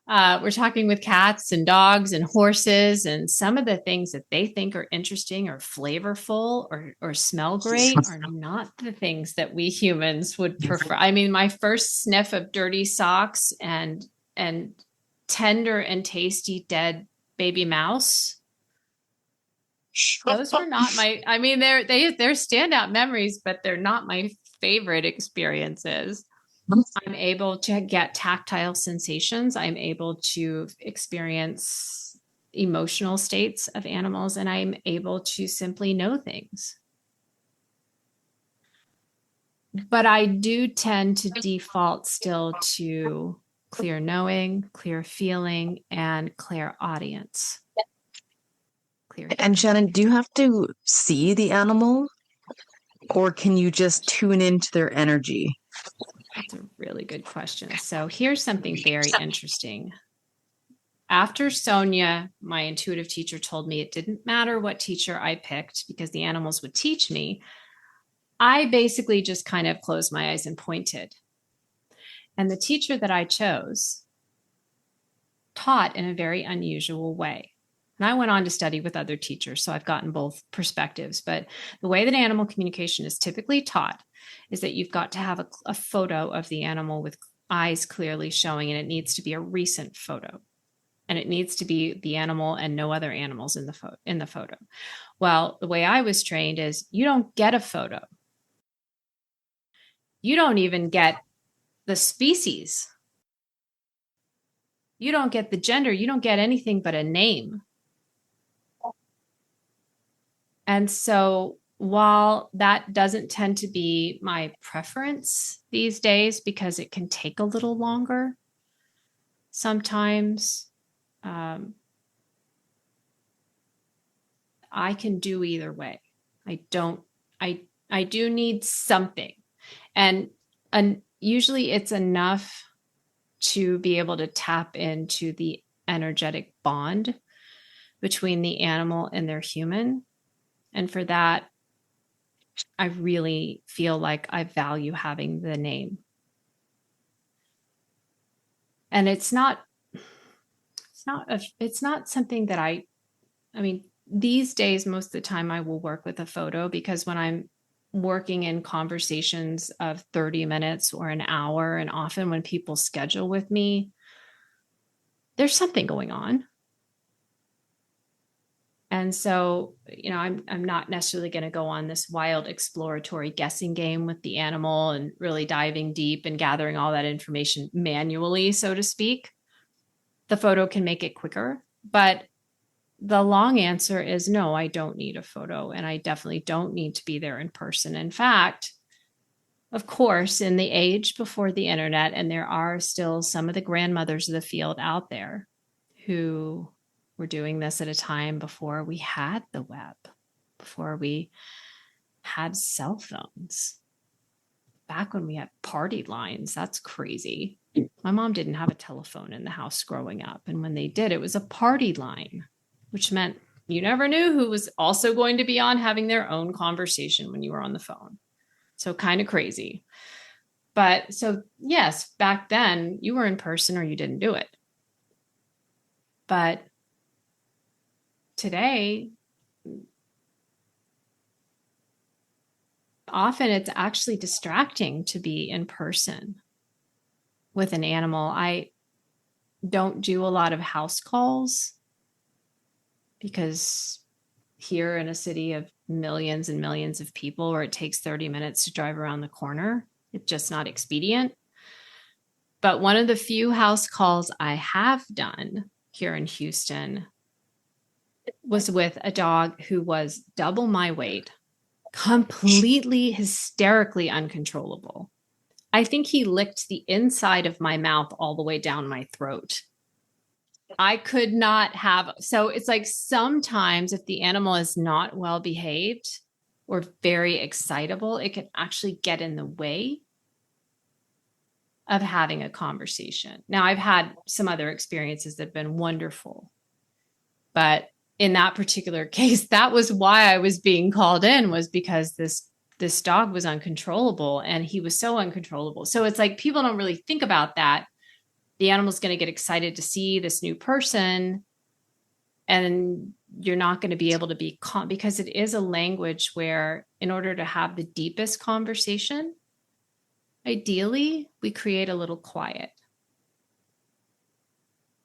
[SPEAKER 4] with cats and dogs and horses, and some of the things that they think are interesting or flavorful or smell great are not the things that we humans would prefer. I mean, my first sniff of dirty socks and tender and tasty dead baby mouse, those were not they're standout memories, but they're not my favorite experiences. I'm able to get tactile sensations. I'm able to experience emotional states of animals, and I'm able to simply know things. But I do tend to default still to clear knowing, clear feeling, and clairaudience. clear.
[SPEAKER 3] And Shannon, do you have to see the animal or can you just tune into their energy?
[SPEAKER 4] That's a really good question. So here's something very interesting. After Sonia, my intuitive teacher, told me it didn't matter what teacher I picked because the animals would teach me, I basically just kind of closed my eyes and pointed. And the teacher that I chose taught in a very unusual way. And I went on to study with other teachers, so I've gotten both perspectives. But the way that animal communication is typically taught is that you've got to have a photo of the animal with eyes clearly showing, and it needs to be a recent photo. And it needs to be the animal and no other animals in the photo. Well, the way I was trained is you don't get a photo. You don't even get the species. You don't get the gender. You don't get anything but a name. And so while that doesn't tend to be my preference these days because it can take a little longer sometimes, I can do either way. I do need something. And usually it's enough to be able to tap into the energetic bond between the animal and their human. And for that, I really feel like I value having the name. And it's not something that I mean, these days, most of the time I will work with a photo because when I'm working in conversations of 30 minutes or an hour, and often when people schedule with me, there's something going on. And so, I'm not necessarily going to go on this wild exploratory guessing game with the animal and really diving deep and gathering all that information manually, so to speak. The photo can make it quicker, but the long answer is no, I don't need a photo, and I definitely don't need to be there in person. In fact, of course, in the age before the internet, and there are still some of the grandmothers of the field out there who were doing this at a time before we had the web, before we had cell phones, back when we had party lines. That's crazy. My mom didn't have a telephone in the house growing up, and when they did, it was a party line, which meant you never knew who was also going to be on having their own conversation when you were on the phone. So kind of crazy. But so yes, back then you were in person or you didn't do it. But today, often it's actually distracting to be in person with an animal. I don't do a lot of house calls because here in a city of millions and millions of people where it takes 30 minutes to drive around the corner, it's just not expedient. But one of the few house calls I have done here in Houston was with a dog who was double my weight, completely hysterically uncontrollable. I think he licked the inside of my mouth all the way down my throat. I could not have. So it's like sometimes if the animal is not well behaved or very excitable, it can actually get in the way of having a conversation. Now, I've had some other experiences that have been wonderful, but in that particular case, that was why I was being called in, was because this dog was uncontrollable, and he was so uncontrollable. So it's like people don't really think about that. The animal's going to get excited to see this new person, and you're not going to be able to be calm, because it is a language where, in order to have the deepest conversation, ideally we create a little quiet,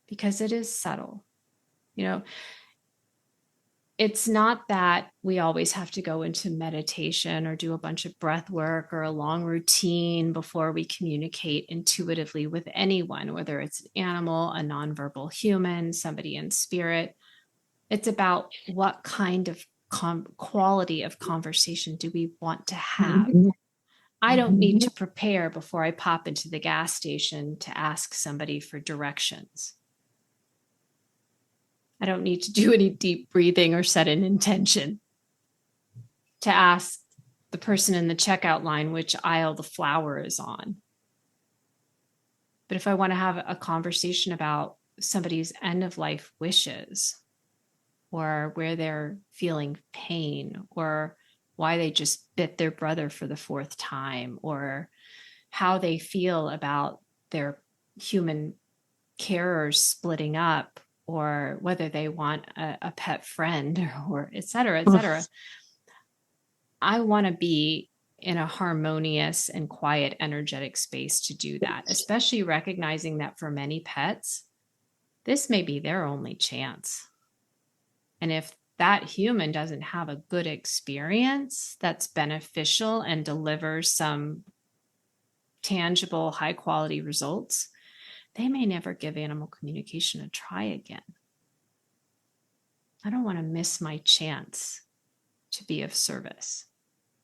[SPEAKER 4] because it is subtle. It's not that we always have to go into meditation or do a bunch of breath work or a long routine before we communicate intuitively with anyone, whether it's an animal, a nonverbal human, somebody in spirit. It's about what kind of quality of conversation do we want to have. I don't need to prepare before I pop into the gas station to ask somebody for directions. I don't need to do any deep breathing or set an intention to ask the person in the checkout line which aisle the flower is on. But if I want to have a conversation about somebody's end of life wishes, or where they're feeling pain, or why they just bit their brother for the fourth time, or how they feel about their human carers splitting up, or whether they want a pet friend, or et cetera, et cetera. I want to be in a harmonious and quiet, energetic space to do that, especially recognizing that for many pets, this may be their only chance. And if that human doesn't have a good experience that's beneficial and delivers some tangible, high quality results, they may never give animal communication a try again. I don't want to miss my chance to be of service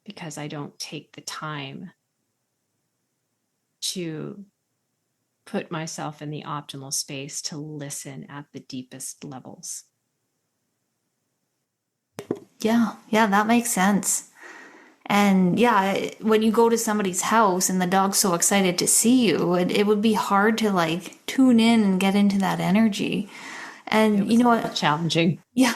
[SPEAKER 4] because I don't take the time to put myself in the optimal space to listen at the deepest levels.
[SPEAKER 5] Yeah, that makes sense. And yeah, when you go to somebody's house and the dog's so excited to see you, it would be hard to like tune in and get into that energy. And you know what?
[SPEAKER 4] Challenging.
[SPEAKER 5] Yeah.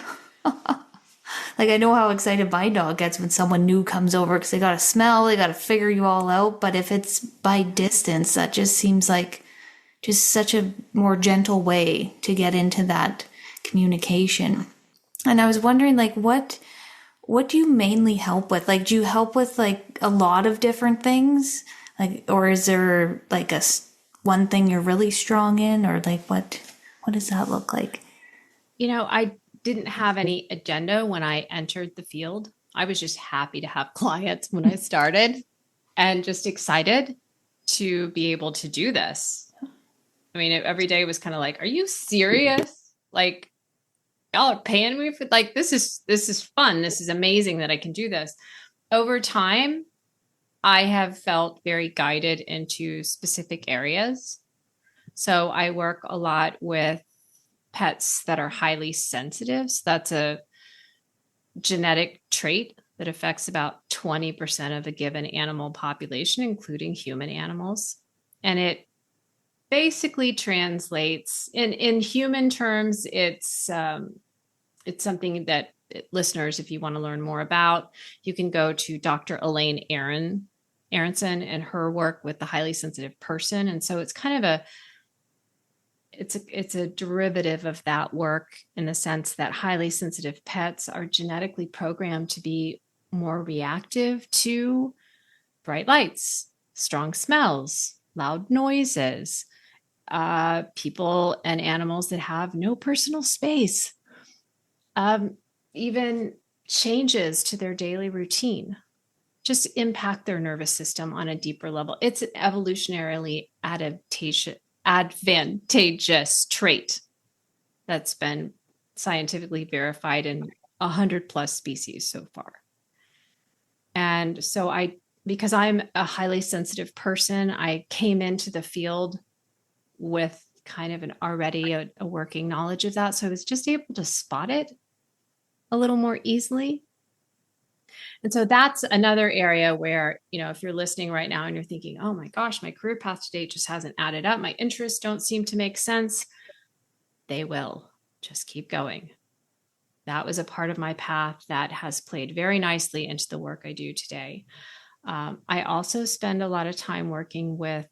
[SPEAKER 5] Like I know how excited my dog gets when someone new comes over because they got to smell, they got to figure you all out. But if it's by distance, that just seems like just such a more gentle way to get into that communication. And I was wondering, like, what do you mainly help with? Like, do you help with like a lot of different things? Like, or is there like one thing you're really strong in, or like what does that look like?
[SPEAKER 4] I didn't have any agenda when I entered the field. I was just happy to have clients when I started and just excited to be able to do this. I mean, every day was kind of like, are you serious? Like, y'all are paying me for like, this is fun. This is amazing that I can do this. Over time, I have felt very guided into specific areas. So I work a lot with pets that are highly sensitive. So that's a genetic trait that affects about 20% of a given animal population, including human animals. And it basically translates in human terms. It's something that listeners, if you want to learn more about, you can go to Dr. Elaine Aronson and her work with the highly sensitive person. And so it's kind of it's a derivative of that work in the sense that highly sensitive pets are genetically programmed to be more reactive to bright lights, strong smells, loud noises, people and animals that have no personal space, even changes to their daily routine just impact their nervous system on a deeper level. It's an evolutionarily advantageous trait that's been scientifically verified in 100+ species so far. And so because I'm a highly sensitive person, I came into the field with kind of a working knowledge of that. So I was just able to spot it a little more easily. And so that's another area where, if you're listening right now and you're thinking, oh my gosh, my career path to date just hasn't added up. My interests don't seem to make sense. They will. Just keep going. That was a part of my path that has played very nicely into the work I do today. I also spend a lot of time working with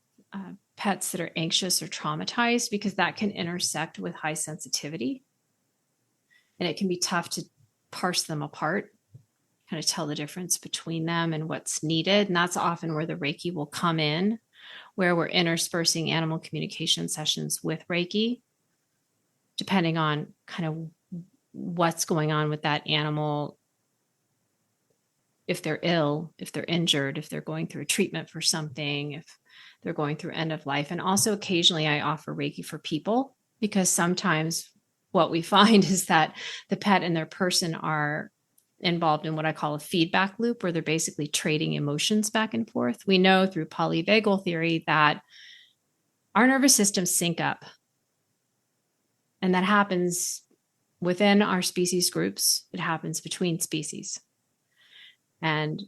[SPEAKER 4] pets that are anxious or traumatized because that can intersect with high sensitivity. And it can be tough to parse them apart, kind of tell the difference between them and what's needed. And that's often where the Reiki will come in, where we're interspersing animal communication sessions with Reiki, depending on kind of what's going on with that animal. If they're ill, if they're injured, if they're going through a treatment for something, if they're going through end of life. And also occasionally I offer Reiki for people because sometimes what we find is that the pet and their person are involved in what I call a feedback loop, where they're basically trading emotions back and forth. We know through polyvagal theory that our nervous systems sync up. And that happens within our species groups, it happens between species. And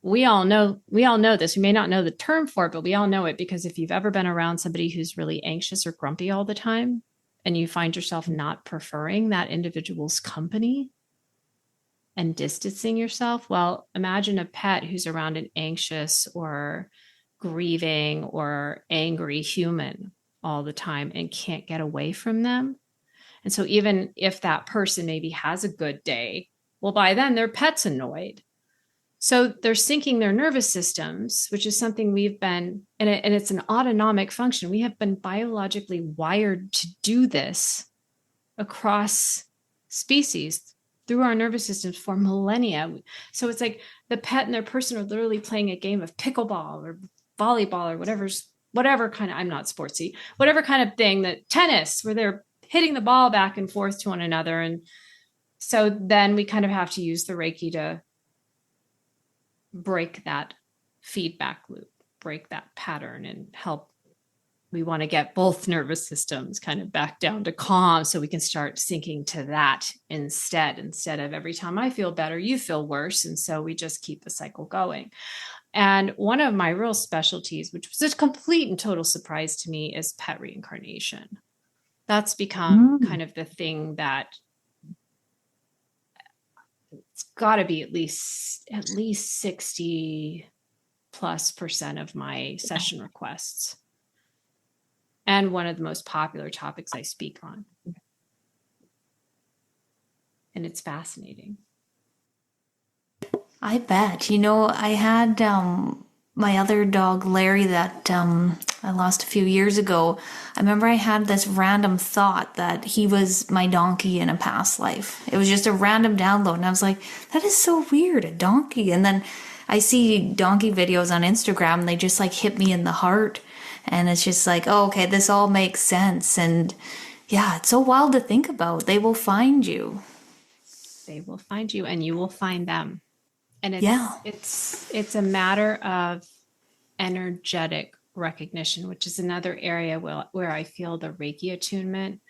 [SPEAKER 4] we all know this. We may not know the term for it, but we all know it, because if you've ever been around somebody who's really anxious or grumpy all the time, and you find yourself not preferring that individual's company and distancing yourself, well, imagine a pet who's around an anxious or grieving or angry human all the time and can't get away from them. And so even if that person maybe has a good day, well, by then their pet's annoyed. So they're syncing their nervous systems, which is something we've been, and it's an autonomic function. We have been biologically wired to do this across species through our nervous systems for millennia. So it's like the pet and their person are literally playing a game of pickleball or volleyball or whatever kind of, I'm not sportsy, whatever kind of thing, that tennis, where they're hitting the ball back and forth to one another. And so then we kind of have to use the Reiki to break that feedback loop, break that pattern, and help. We want to get both nervous systems kind of back down to calm, so we can start syncing to that instead of every time I feel better, you feel worse. And so we just keep the cycle going. And one of my real specialties, which was a complete and total surprise to me, is pet reincarnation. That's become kind of the thing that it's got to be at least 60+% of my session requests, and one of the most popular topics I speak on. And it's fascinating.
[SPEAKER 5] I bet. I had my other dog, Larry, that I lost a few years ago. I remember I had this random thought that he was my donkey in a past life. It was just a random download. And I was like, that is so weird, a donkey. And then I see donkey videos on Instagram, and they just like hit me in the heart. And it's just like, oh, okay, this all makes sense. And yeah, it's so wild to think about. They will find you.
[SPEAKER 4] They will find you, and you will find them. And it's a matter of energetic recognition, which is another area where I feel the Reiki attunement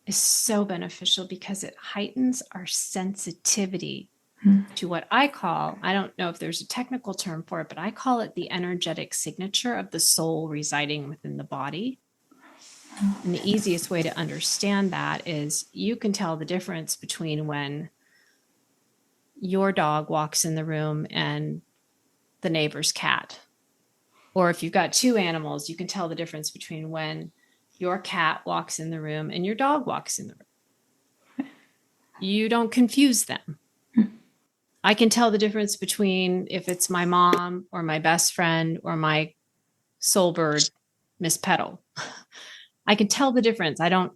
[SPEAKER 4] is so beneficial, because it heightens our sensitivity to what I call, I don't know if there's a technical term for it, but I call it the energetic signature of the soul residing within the body. And the easiest way to understand that is you can tell the difference between when your dog walks in the room and the neighbor's cat. Or if you've got two animals, you can tell the difference between when your cat walks in the room and your dog walks in the room. You don't confuse them. I can tell the difference between if it's my mom or my best friend or my soul bird, Miss Petal. I can tell the difference. I don't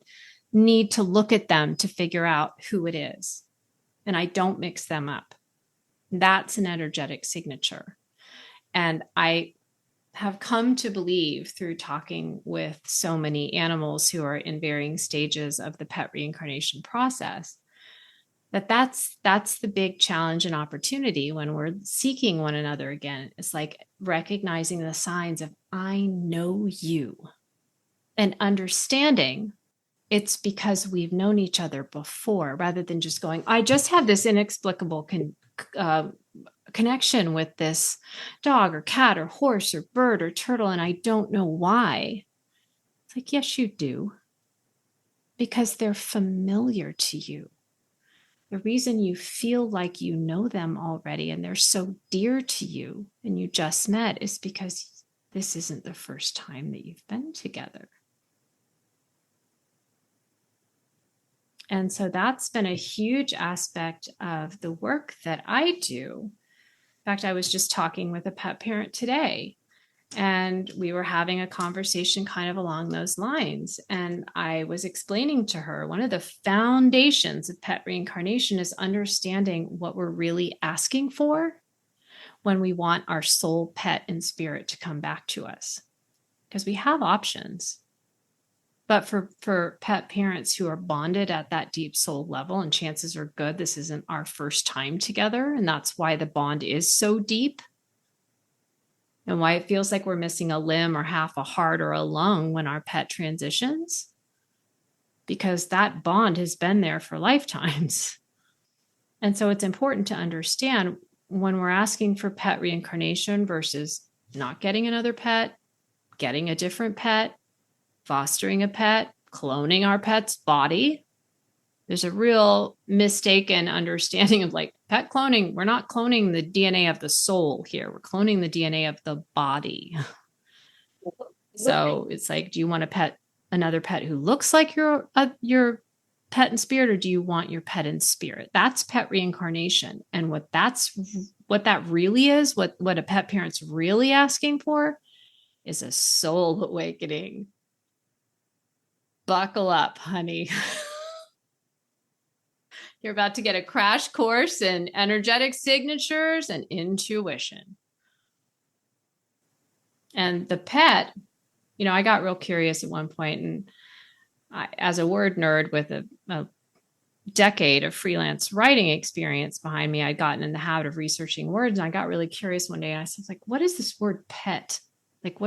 [SPEAKER 4] need to look at them to figure out who it is. And I don't mix them up. That's an energetic signature. And I have come to believe, through talking with so many animals who are in varying stages of the pet reincarnation process, that's the big challenge and opportunity when we're seeking one another again. It's like recognizing the signs of, I know you, and understanding it's because we've known each other before, rather than just going, I just have this inexplicable connection with this dog or cat or horse or bird or turtle, and I don't know why. It's like, yes, you do, because they're familiar to you. The reason you feel like you know them already and they're so dear to you and you just met is because this isn't the first time that you've been together. And so that's been a huge aspect of the work that I do. In fact, I was just talking with a pet parent today, and we were having a conversation kind of along those lines. And I was explaining to her, one of the foundations of pet reincarnation is understanding what we're really asking for when we want our soul pet and spirit to come back to us. Because we have options. But for pet parents who are bonded at that deep soul level, and chances are good this isn't our first time together, and that's why the bond is so deep, and why it feels like we're missing a limb or half a heart or a lung when our pet transitions. because that bond has been there for lifetimes. And so it's important to understand when we're asking for pet reincarnation versus not getting another pet, getting a different pet, fostering a pet, cloning our pet's body. There's a real mistaken understanding of like pet cloning. We're not cloning the DNA of the soul here. We're cloning the DNA of the body. So it's like, do you want a pet, another pet who looks like your pet in spirit, or do you want your pet in spirit? That's pet reincarnation. And what that really is, what a pet parent's really asking for is a soul awakening. Buckle up, honey. You're about to get a crash course in energetic signatures and intuition. And the pet, I got real curious at one point, and as a word nerd with a decade of freelance writing experience behind me, I'd gotten in the habit of researching words, and I got really curious one day, and I was like, what is this word pet? Like,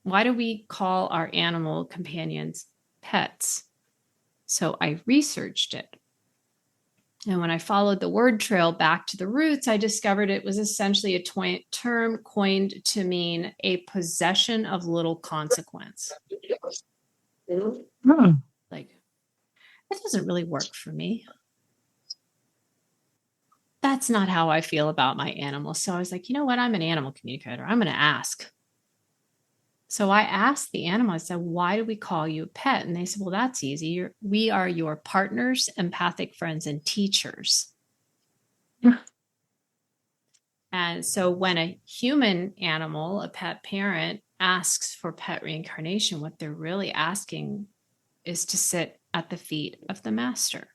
[SPEAKER 4] why do we call our animal companions pets? So I researched it. And when I followed the word trail back to the roots, I discovered it was essentially a term coined to mean a possession of little consequence. Like, that doesn't really work for me. That's not how I feel about my animals. So I was like, you know what? I'm an animal communicator. I'm going to ask. So I asked the animal, I said, why do we call you a pet? And they said, well, that's easy. We are your partners, empathic friends, and teachers. And so when a human animal, a pet parent, asks for pet reincarnation, what they're really asking is to sit at the feet of the master.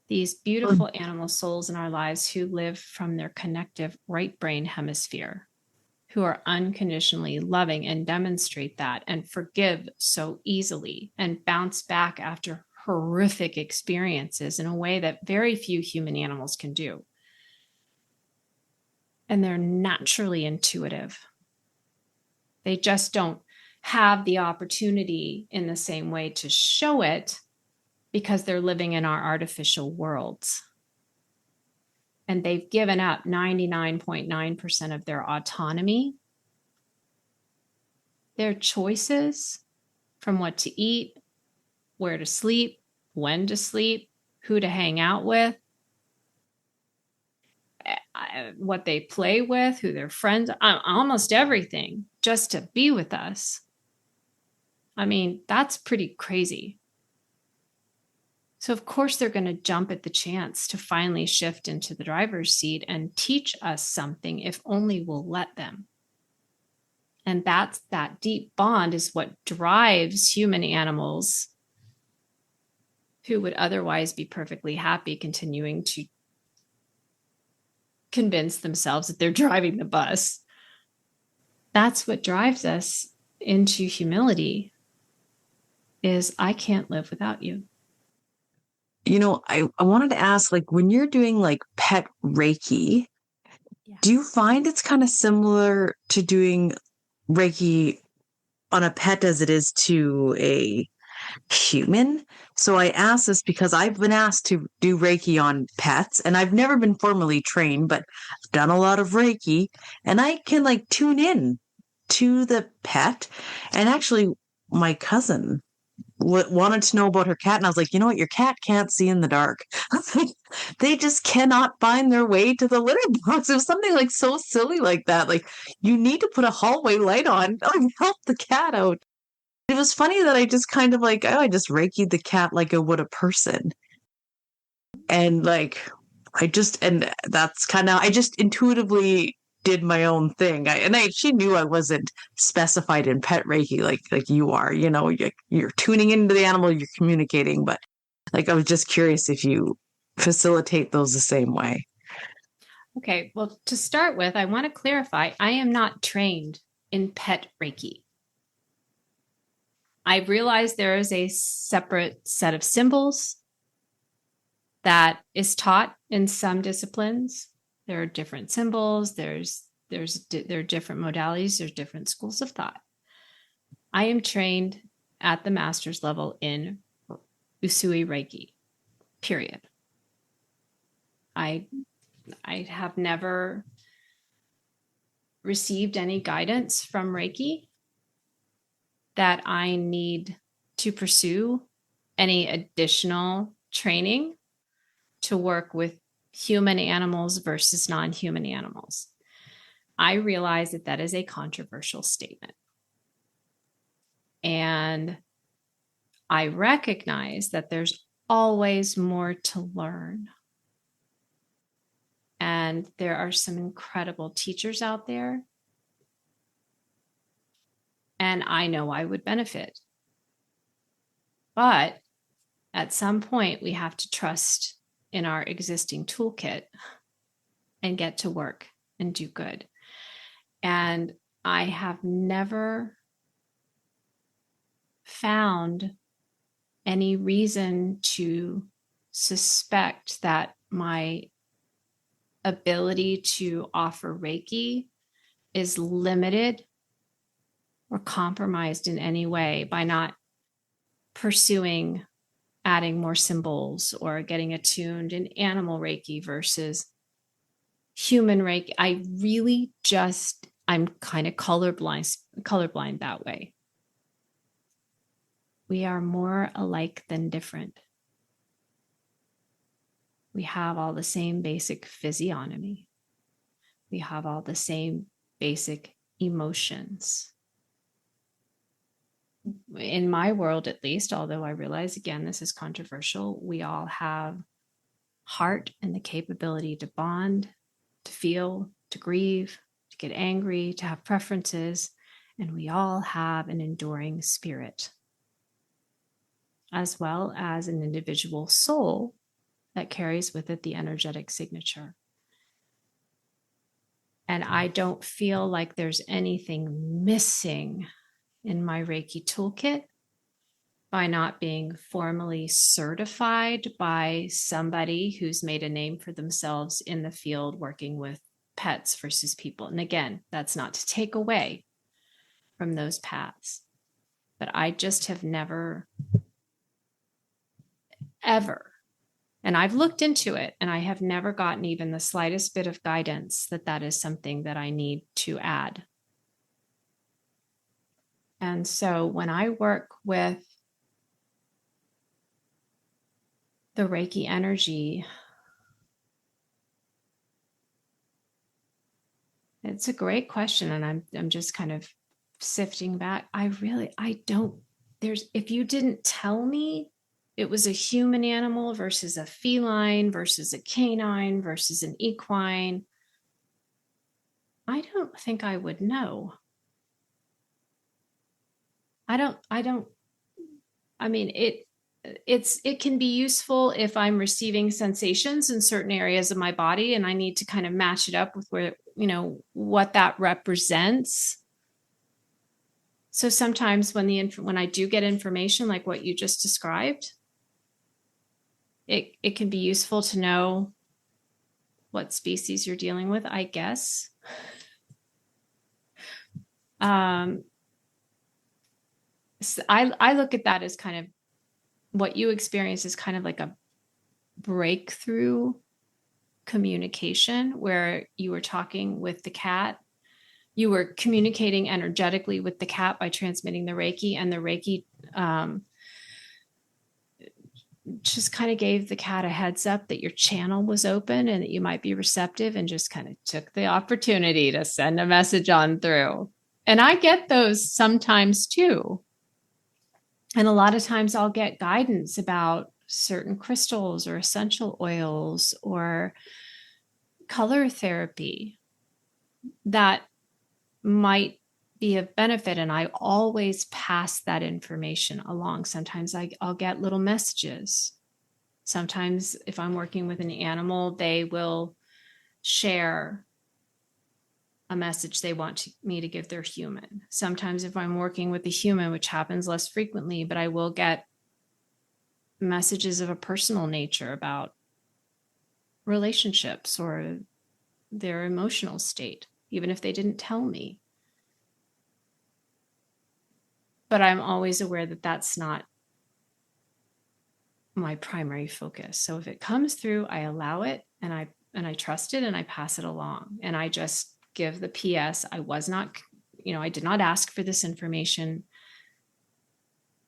[SPEAKER 4] These beautiful animal souls in our lives who live from their connective right brain hemisphere, who are unconditionally loving and demonstrate that and forgive so easily and bounce back after horrific experiences in a way that very few human animals can do. And they're naturally intuitive. They just don't have the opportunity in the same way to show it because they're living in our artificial worlds. And they've given up 99.9% of their autonomy, their choices from what to eat, where to sleep, when to sleep, who to hang out with, what they play with, who their friends, almost everything, just to be with us. I mean, that's pretty crazy. So of course they're going to jump at the chance to finally shift into the driver's seat and teach us something if only we'll let them. And that deep bond is what drives human animals who would otherwise be perfectly happy continuing to convince themselves that they're driving the bus. That's what drives us into humility, is I can't live without you.
[SPEAKER 3] I wanted to ask, like, when you're doing like pet Reiki, do you find it's kind of similar to doing Reiki on a pet as it is to a human? So I ask this because I've been asked to do Reiki on pets, and I've never been formally trained, but I've done a lot of Reiki, and I can like tune in to the pet. And actually, my cousin wanted to know about her cat, and I was like, you know what, your cat can't see in the dark. They just cannot find their way to the litter box. It was something like so silly like that. Like, you need to put a hallway light on and help the cat out. It was funny that I just kind of like, I just Reiki'd the cat like I would a person. And like, that's kind of, I just intuitively did my own thing. She knew I wasn't specified in pet Reiki like you are, you're tuning into the animal, you're communicating, but like, I was just curious if you facilitate those the same way.
[SPEAKER 4] Okay, well, to start with, I want to clarify, I am not trained in pet Reiki. I realize there is a separate set of symbols that is taught in some disciplines. There are different symbols. There are different modalities. There's different schools of thought. I am trained at the master's level in Usui Reiki, period. I have never received any guidance from Reiki that I need to pursue any additional training to work with human animals versus non-human animals. I realize that that is a controversial statement. And I recognize that there's always more to learn. And there are some incredible teachers out there. And I know I would benefit. But at some point, we have to trust in our existing toolkit and get to work and do good. And I have never found any reason to suspect that my ability to offer Reiki is limited or compromised in any way by not pursuing adding more symbols or getting attuned in animal Reiki versus human Reiki. I'm kind of colorblind that way. We are more alike than different. We have all the same basic physiognomy. We have all the same basic emotions. In my world, at least, although I realize, again, this is controversial, we all have heart and the capability to bond, to feel, to grieve, to get angry, to have preferences, and we all have an enduring spirit, as well as an individual soul that carries with it the energetic signature. And I don't feel like there's anything missing in my Reiki toolkit by not being formally certified by somebody who's made a name for themselves in the field working with pets versus people. And again, that's not to take away from those paths, but I just have never, ever, and I've looked into it and I have never gotten even the slightest bit of guidance that that is something that I need to add. And so when I work with the Reiki energy, it's a great question. And I'm just kind of sifting back. If you didn't tell me it was a human animal versus a feline versus a canine versus an equine, I don't think I would know. It can be useful if I'm receiving sensations in certain areas of my body and I need to kind of match it up with where, what that represents. So sometimes when I do get information like what you just described, it can be useful to know what species you're dealing with, I guess. So I look at that as kind of what you experience is kind of like a breakthrough communication where you were talking with the cat. You were communicating energetically with the cat by transmitting the Reiki, and the Reiki just kind of gave the cat a heads up that your channel was open and that you might be receptive, and just kind of took the opportunity to send a message on through. And I get those sometimes too. And a lot of times I'll get guidance about certain crystals or essential oils or color therapy that might be of benefit. And I always pass that information along. Sometimes I'll get little messages. Sometimes if I'm working with an animal, they will share a message they want me to give their human. Sometimes if I'm working with a human, which happens less frequently, but I will get messages of a personal nature about relationships or their emotional state, even if they didn't tell me. But I'm always aware that that's not my primary focus. So if it comes through, I allow it, and I trust it, and I pass it along. And I just give the PS. I was not, I did not ask for this information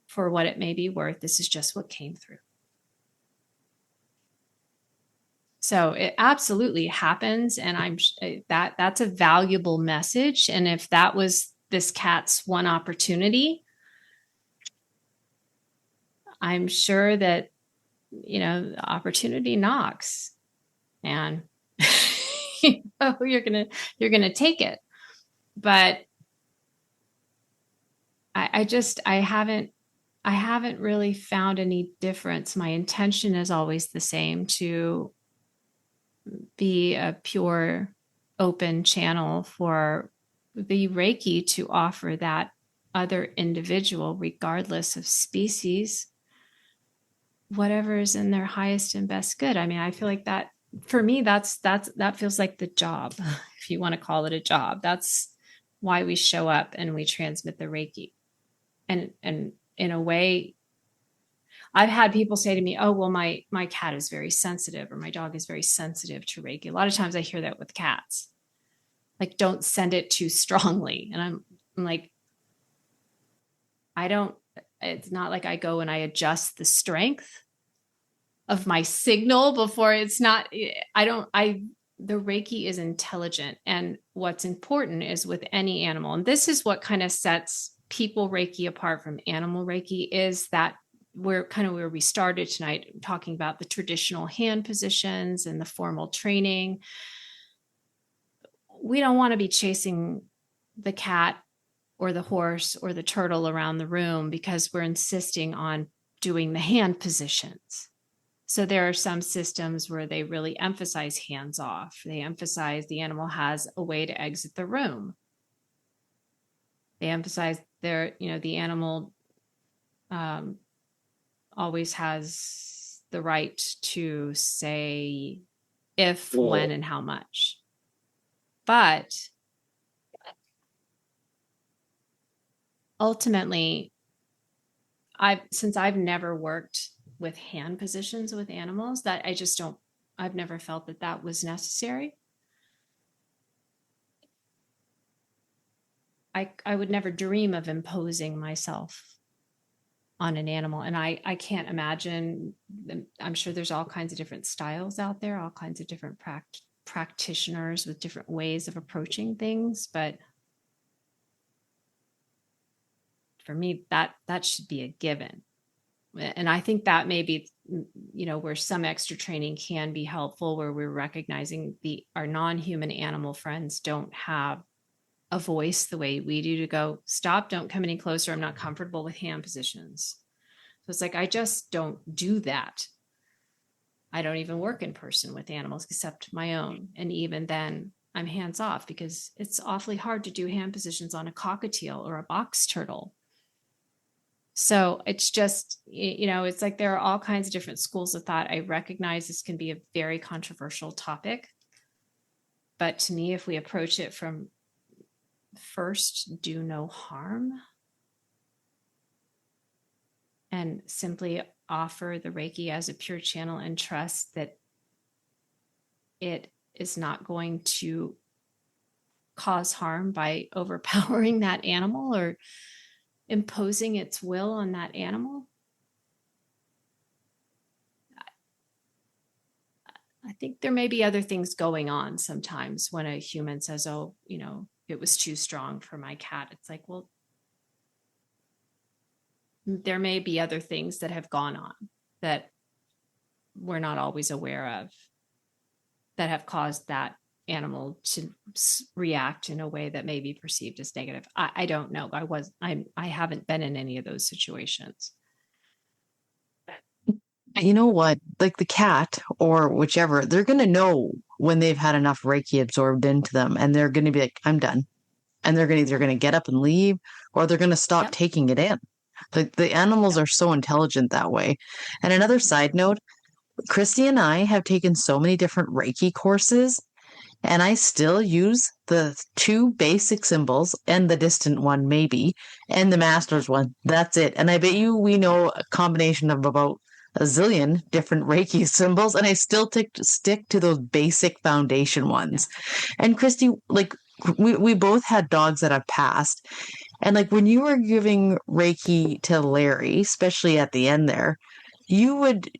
[SPEAKER 4] for what it may be worth. This is just what came through. So it absolutely happens. And that's a valuable message. And if that was this cat's one opportunity, I'm sure that, the opportunity knocks, and you're going to take it. But I haven't really found any difference. My intention is always the same, to be a pure, open channel for the Reiki to offer that other individual, regardless of species, whatever is in their highest and best good. I mean, I feel like that, for me, that feels like the job, if you want to call it a job. That's why we show up and we transmit the Reiki. And in a way, I've had people say to me, "Oh, well, my cat is very sensitive, or my dog is very sensitive to Reiki." A lot of times I hear that with cats, like, don't send it too strongly. And I'm like, it's not like I go and I adjust the strength of my signal before. The Reiki is intelligent. And what's important is, with any animal, and this is what kind of sets people Reiki apart from animal Reiki, is that we're kind of where we started tonight, talking about the traditional hand positions and the formal training. We don't want to be chasing the cat or the horse or the turtle around the room because we're insisting on doing the hand positions. So there are some systems where they really emphasize hands off. They emphasize the animal has a way to exit the room. They emphasize the animal always has the right to say if, when, and how much. But ultimately, since I've never worked with hand positions with animals, that I've never felt that was necessary. I would never dream of imposing myself on an animal. And I can't imagine, I'm sure there's all kinds of different styles out there, all kinds of different practitioners with different ways of approaching things. But for me, that should be a given. And I think that maybe, where some extra training can be helpful, where we're recognizing our non-human animal friends don't have a voice the way we do, to go, stop, don't come any closer. I'm not comfortable with hand positions. So it's like, I just don't do that. I don't even work in person with animals except my own. And even then I'm hands off, because it's awfully hard to do hand positions on a cockatiel or a box turtle. So it's just, it's like there are all kinds of different schools of thought. I recognize this can be a very controversial topic. But to me, if we approach it from first, do no harm, and simply offer the Reiki as a pure channel, and trust that it is not going to cause harm by overpowering that animal or imposing its will on that animal. I think there may be other things going on sometimes when a human says, "Oh, it was too strong for my cat." It's like, well, there may be other things that have gone on that we're not always aware of, that have caused that animal to react in a way that may be perceived as negative. I don't know. I haven't been in any of those situations.
[SPEAKER 3] You know what? Like the cat or whichever, they're going to know when they've had enough Reiki absorbed into them, and they're going to be like, I'm done. And they're going to get up and leave, or they're going to stop taking it in. The animals are so intelligent that way. And another side note, Christy and I have taken so many different Reiki courses, And I still use the two basic symbols and the distant one, maybe, and the master's one. That's it. And I bet you we know a combination of about a zillion different Reiki symbols, and I still stick to those basic foundation ones. And Christy, like, we both had dogs that have passed. And like when you were giving Reiki to Larry, especially at the end there, you would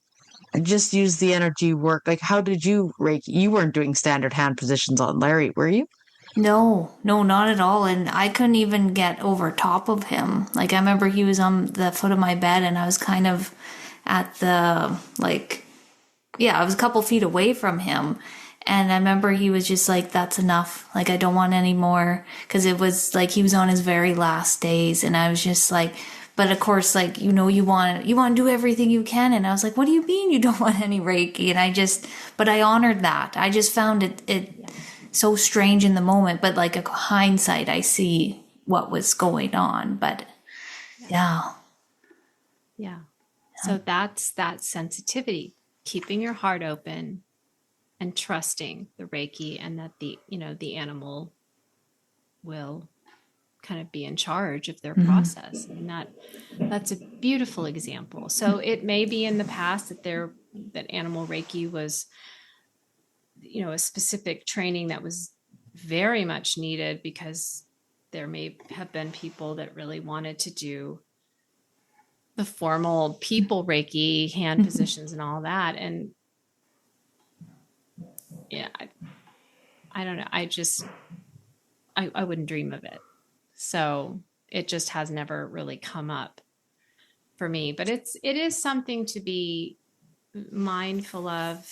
[SPEAKER 3] just use the energy work. Like, how did you Reiki? You weren't doing standard hand positions on Larry, were you?
[SPEAKER 5] No, no, not at all. And I couldn't even get over top of him. Like, I remember he was on the foot of my bed and I was kind of at the, like, yeah, I was a couple feet away from him. And I remember he was just like, that's enough. Like, I don't want any more. Cause it was like, he was on his very last days. And I was just like, but of course, like, you know, you want to do everything you can. And I was like, what do you mean you don't want any Reiki? And but I honored that. I just found it so strange in the moment, but like a hindsight, I see what was going on. But yeah.
[SPEAKER 4] Yeah. So that's that sensitivity, keeping your heart open and trusting the Reiki, and that the animal will kind of be in charge of their process. And that's a beautiful example. So it may be in the past that animal Reiki was, a specific training that was very much needed, because there may have been people that really wanted to do the formal people Reiki hand positions and all that. And yeah, I don't know. I wouldn't dream of it. So it just has never really come up for me, but it is something to be mindful of,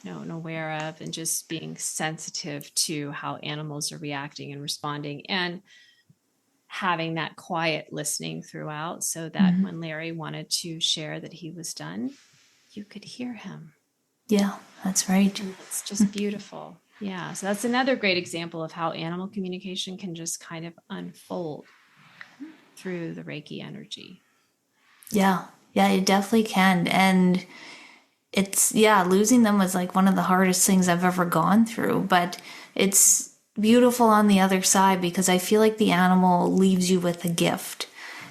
[SPEAKER 4] and aware of, and just being sensitive to how animals are reacting and responding, and having that quiet listening throughout, so that when Larry wanted to share that he was done, you could hear him.
[SPEAKER 5] Yeah, that's right.
[SPEAKER 4] And it's just beautiful. Yeah. So that's another great example of how animal communication can just kind of unfold through the Reiki energy.
[SPEAKER 5] Yeah. Yeah, it definitely can. And losing them was like one of the hardest things I've ever gone through, but it's beautiful on the other side, because I feel like the animal leaves you with a gift.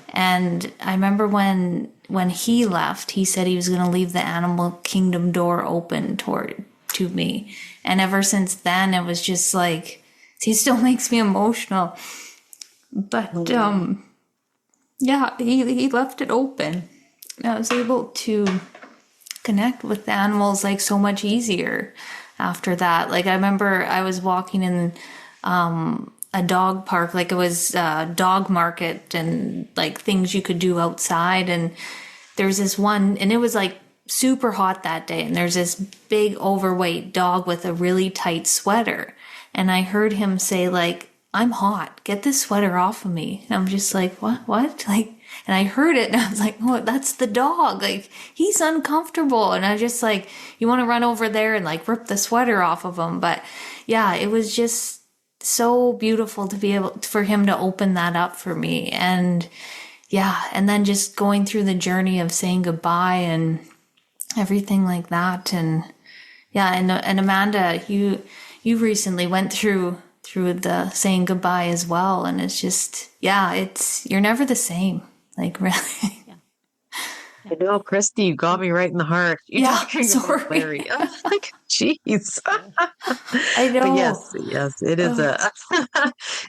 [SPEAKER 5] And I remember when he left, he said he was going to leave the animal kingdom door open to me. And ever since then, it was just like, he still makes me emotional. But he left it open. I was able to connect with the animals like so much easier after that. Like, I remember I was walking in a dog park, like it was a dog market and like things you could do outside. And there's this one, and it was like super hot that day. And there's this big overweight dog with a really tight sweater. And I heard him say like, I'm hot, get this sweater off of me. And I'm just like, what? Like, and I heard it and I was like, oh, that's the dog. Like, he's uncomfortable. And I just like, you want to run over there and like rip the sweater off of him. But yeah, it was just so beautiful to be able for him to open that up for me. And yeah, and then just going through the journey of saying goodbye and everything like that. And yeah, and Amanda, you recently went through the saying goodbye as well. And it's just, you're never the same. Like, really.
[SPEAKER 4] Yeah.
[SPEAKER 3] I know, Christy, you got me right in the heart. You're talking about Larry. Like, jeez.
[SPEAKER 5] I know.
[SPEAKER 3] But yes, it is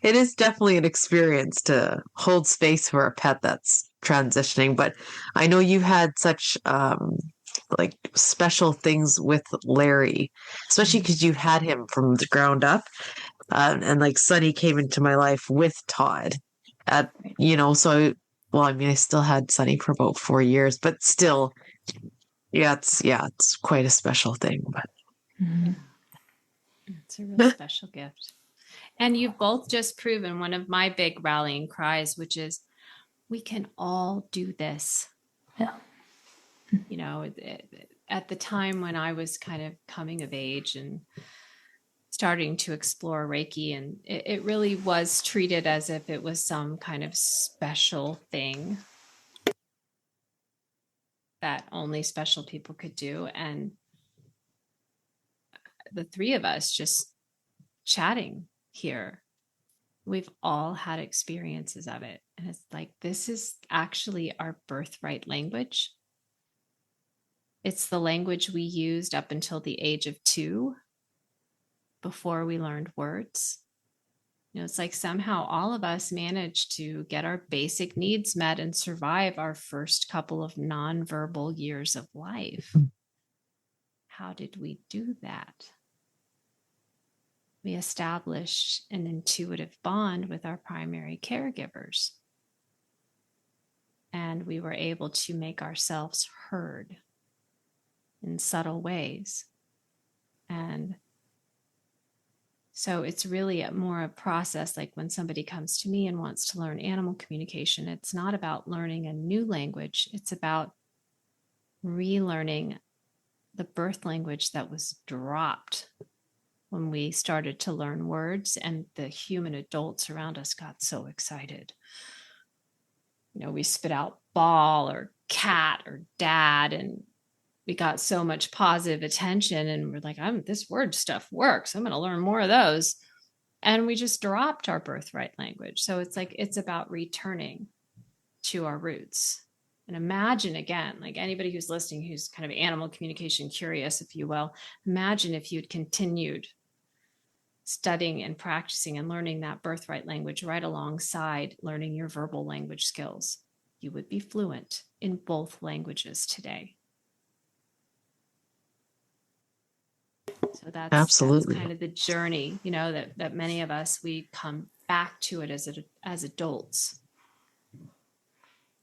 [SPEAKER 3] it is definitely an experience to hold space for a pet that's transitioning. But I know you had such like special things with Larry, especially because you had him from the ground up. And like Sunny came into my life with Todd so I still had Sunny for about 4 years, but still, it's quite a special thing. But
[SPEAKER 4] it's a real special gift. And you've both just proven one of my big rallying cries, which is, we can all do this.
[SPEAKER 5] Yeah.
[SPEAKER 4] At the time when I was kind of coming of age and starting to explore Reiki, and it really was treated as if it was some kind of special thing that only special people could do. And the three of us just chatting here, we've all had experiences of it. And it's like, this is actually our birthright language. It's the language we used up until the age of 2 before we learned words. It's like somehow all of us managed to get our basic needs met and survive our first couple of nonverbal years of life. How did we do that? We established an intuitive bond with our primary caregivers. And we were able to make ourselves heard in subtle ways. And so it's really more a process. Like when somebody comes to me and wants to learn animal communication, it's not about learning a new language. It's about relearning the birth language that was dropped when we started to learn words, and the human adults around us got so excited. We spit out ball or cat or dad, and we got so much positive attention, and we're like, this word stuff works. I'm going to learn more of those. And we just dropped our birthright language. So it's like, it's about returning to our roots. And imagine again, like anybody who's listening, who's kind of animal communication curious, if you will, imagine if you'd continued studying and practicing and learning that birthright language right alongside learning your verbal language skills. You would be fluent in both languages today. So that's kind of the journey, that many of us, we come back to it as adults.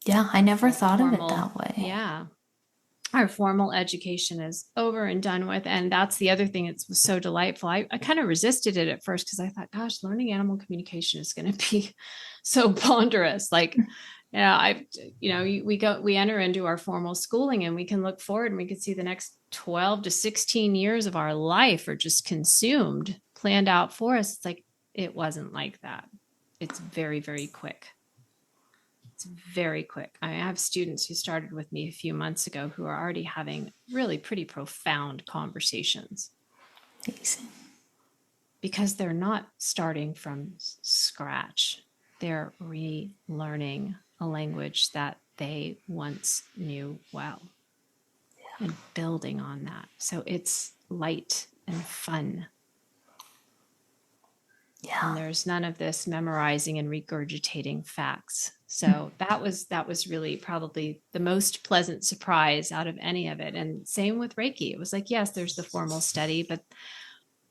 [SPEAKER 5] Yeah, I never thought of it that way.
[SPEAKER 4] Yeah. Our formal education is over and done with. And that's the other thing. It was so delightful. I kind of resisted it at first because I thought, gosh, learning animal communication is going to be so ponderous. Like, we enter into our formal schooling and we can look forward and we can see the next 12 to 16 years of our life are just consumed, planned out for us. It's like, it wasn't like that. It's very, very quick. It's very quick. I have students who started with me a few months ago who are already having really pretty profound conversations.
[SPEAKER 5] Amazing.
[SPEAKER 4] Because they're not starting from scratch. They're relearning a language that they once knew well, and building on that. So it's light and fun.
[SPEAKER 5] Yeah.
[SPEAKER 4] And there's none of this memorizing and regurgitating facts. So that was really probably the most pleasant surprise out of any of it. And same with Reiki. It was like, yes, there's the formal study, but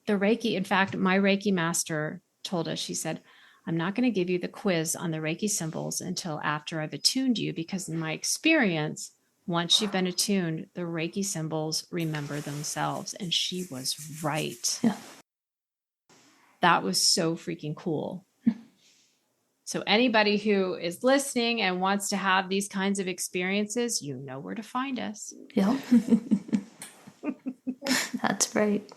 [SPEAKER 4] the Reiki, in fact, my Reiki master told us, she said, I'm not going to give you the quiz on the Reiki symbols until after I've attuned you, because in my experience, once you've been attuned, the Reiki symbols remember themselves. And she was right.
[SPEAKER 5] Yeah.
[SPEAKER 4] That was so freaking cool. So anybody who is listening and wants to have these kinds of experiences, you know where to find us.
[SPEAKER 5] Yep. That's right.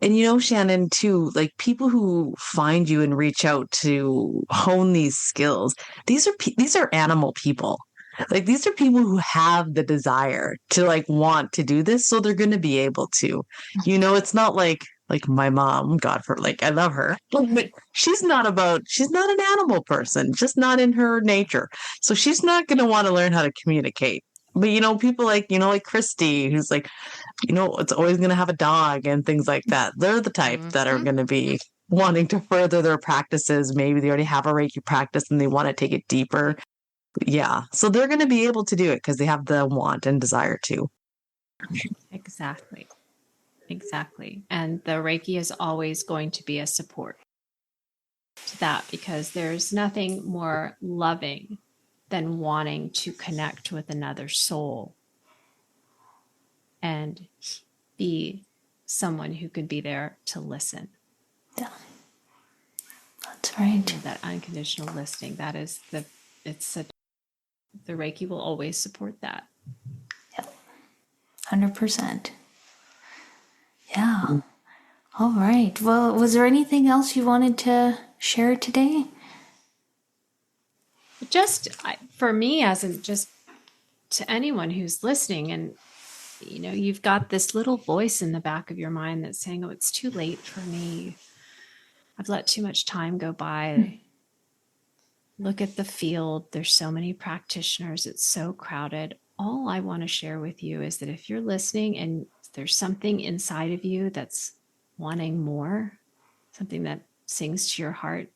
[SPEAKER 3] And Shannon, too, like people who find you and reach out to hone these skills, these are animal people. Like these are people who have the desire to want to do this, so they're going to be able to. It's not like my mom, I love her, but she's not an animal person, just not in her nature. So she's not going to want to learn how to communicate. But, people like Christy, who's it's always going to have a dog and things like that. They're the type that are going to be wanting to further their practices. Maybe they already have a Reiki practice and they want to take it deeper. Yeah. So they're going to be able to do it because they have the want and desire to.
[SPEAKER 4] Exactly. And the Reiki is always going to be a support to that, because there's nothing more loving than wanting to connect with another soul and be someone who could be there to listen.
[SPEAKER 5] Yeah. That's right.
[SPEAKER 4] That unconditional listening, the Reiki will always support that.
[SPEAKER 5] Yep. 100%. Yeah. All right. Well, was there anything else you wanted to share today?
[SPEAKER 4] Just for me, just to anyone who's listening, and you've got this little voice in the back of your mind that's saying, oh, it's too late for me. I've let too much time go by. Look at the field. There's so many practitioners. It's so crowded. All I want to share with you is that if you're listening and there's something inside of you that's wanting more, something that sings to your heart,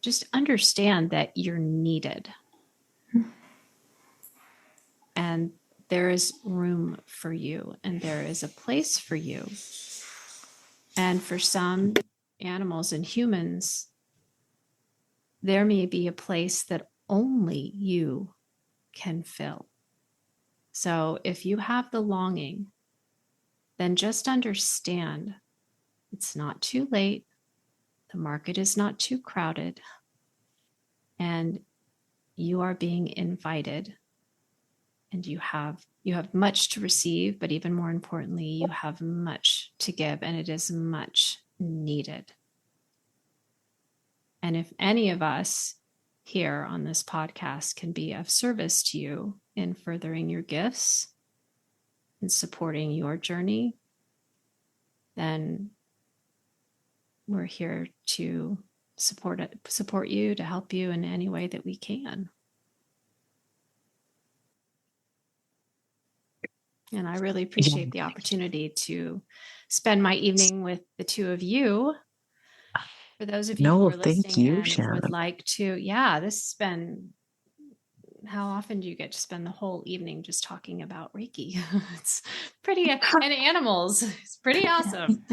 [SPEAKER 4] just understand that you're needed. And there is room for you, and there is a place for you. And for some animals and humans, there may be a place that only you can fill. So if you have the longing, then just understand it's not too late. The market is not too crowded. And you are being invited. And you have much to receive, but even more importantly, you have much to give, and it is much needed. And if any of us here on this podcast can be of service to you in furthering your gifts and supporting your journey, then we're here to support you, to help you in any way that we can. And I really appreciate the opportunity to spend my evening with the two of you. For those of you who are listening
[SPEAKER 3] thank you,
[SPEAKER 4] and
[SPEAKER 3] Shannon.
[SPEAKER 4] would like to, this has been, how often do you get to spend the whole evening just talking about Reiki? It's pretty, and animals. It's pretty awesome.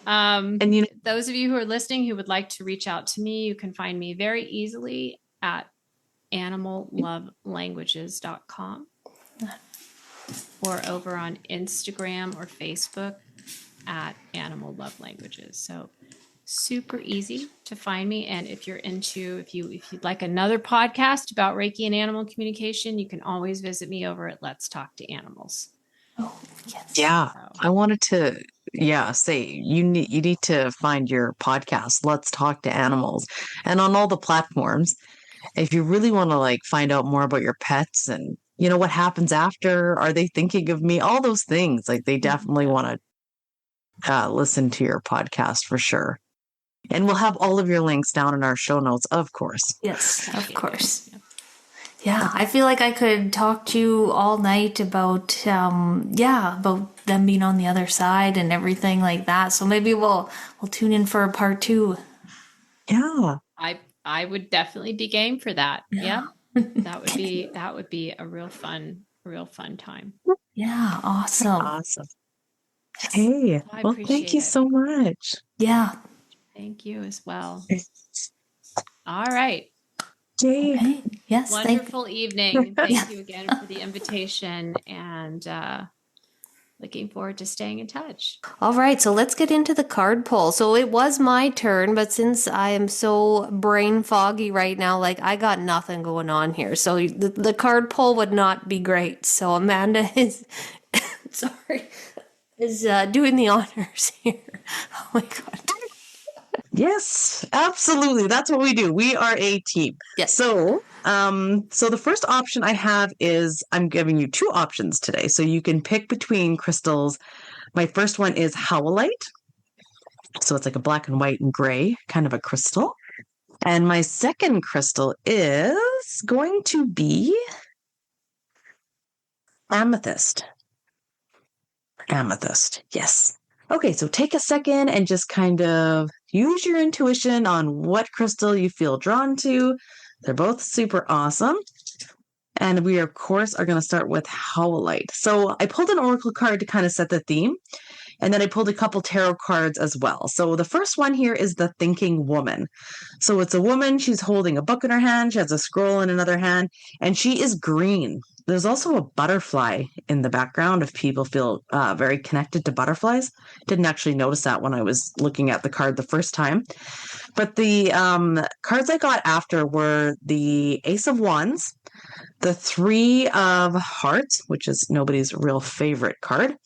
[SPEAKER 4] And those of you who are listening who would like to reach out to me, you can find me very easily at animal-lovelanguages.com. or over on Instagram or Facebook at Animal Love Languages. So super easy to find me. And if you'd like another podcast about Reiki and animal communication, you can always visit me over at Let's Talk to Animals.
[SPEAKER 5] Oh, yes.
[SPEAKER 3] Yeah. I wanted to say you need to find your podcast, Let's Talk to Animals, and on all the platforms. If you really want to find out more about your pets and what happens after, are they thinking of me? All those things, they definitely want to listen to your podcast for sure. And we'll have all of your links down in our show notes, of course.
[SPEAKER 5] Yes, of course. Yeah, I feel like I could talk to you all night about about them being on the other side and everything like that. So maybe we'll tune in for a part 2.
[SPEAKER 3] Yeah.
[SPEAKER 4] I would definitely be game for that. Yeah. That would be a real fun time.
[SPEAKER 5] Yeah, awesome.
[SPEAKER 3] Awesome. Hey, well, thank you so much.
[SPEAKER 5] Yeah.
[SPEAKER 4] Thank you as well. All right.
[SPEAKER 3] Jay.
[SPEAKER 5] Okay. Yes.
[SPEAKER 4] Wonderful evening. Thank you again for the invitation, and looking forward to staying in touch.
[SPEAKER 1] All right, so let's get into the card pull. So it was my turn, but since I am so brain foggy right now, I got nothing going on here. So the card pull would not be great. So Amanda is, is doing the honors here. Oh my God.
[SPEAKER 3] Yes, absolutely. That's what we do. We are a team.
[SPEAKER 1] Yes.
[SPEAKER 3] So the first option I have is I'm giving you 2 options today. So you can pick between crystals. My first one is howlite. So it's like a black and white and gray kind of a crystal. And my second crystal is going to be amethyst. Amethyst. Yes. Okay, so take a second and just kind of use your intuition on what crystal you feel drawn to. They're both super awesome. And we, of course, are going to start with howlite. So I pulled an oracle card to kind of set the theme. And then I pulled a couple tarot cards as well. So the first one here is the thinking woman. So it's a woman. She's holding a book in her hand. She has a scroll in another hand. And she is green. There's also a butterfly in the background if people feel very connected to butterflies. Didn't actually notice that when I was looking at the card the first time. But the cards I got after were the Ace of Wands, the 3 of Hearts, which is nobody's real favorite card,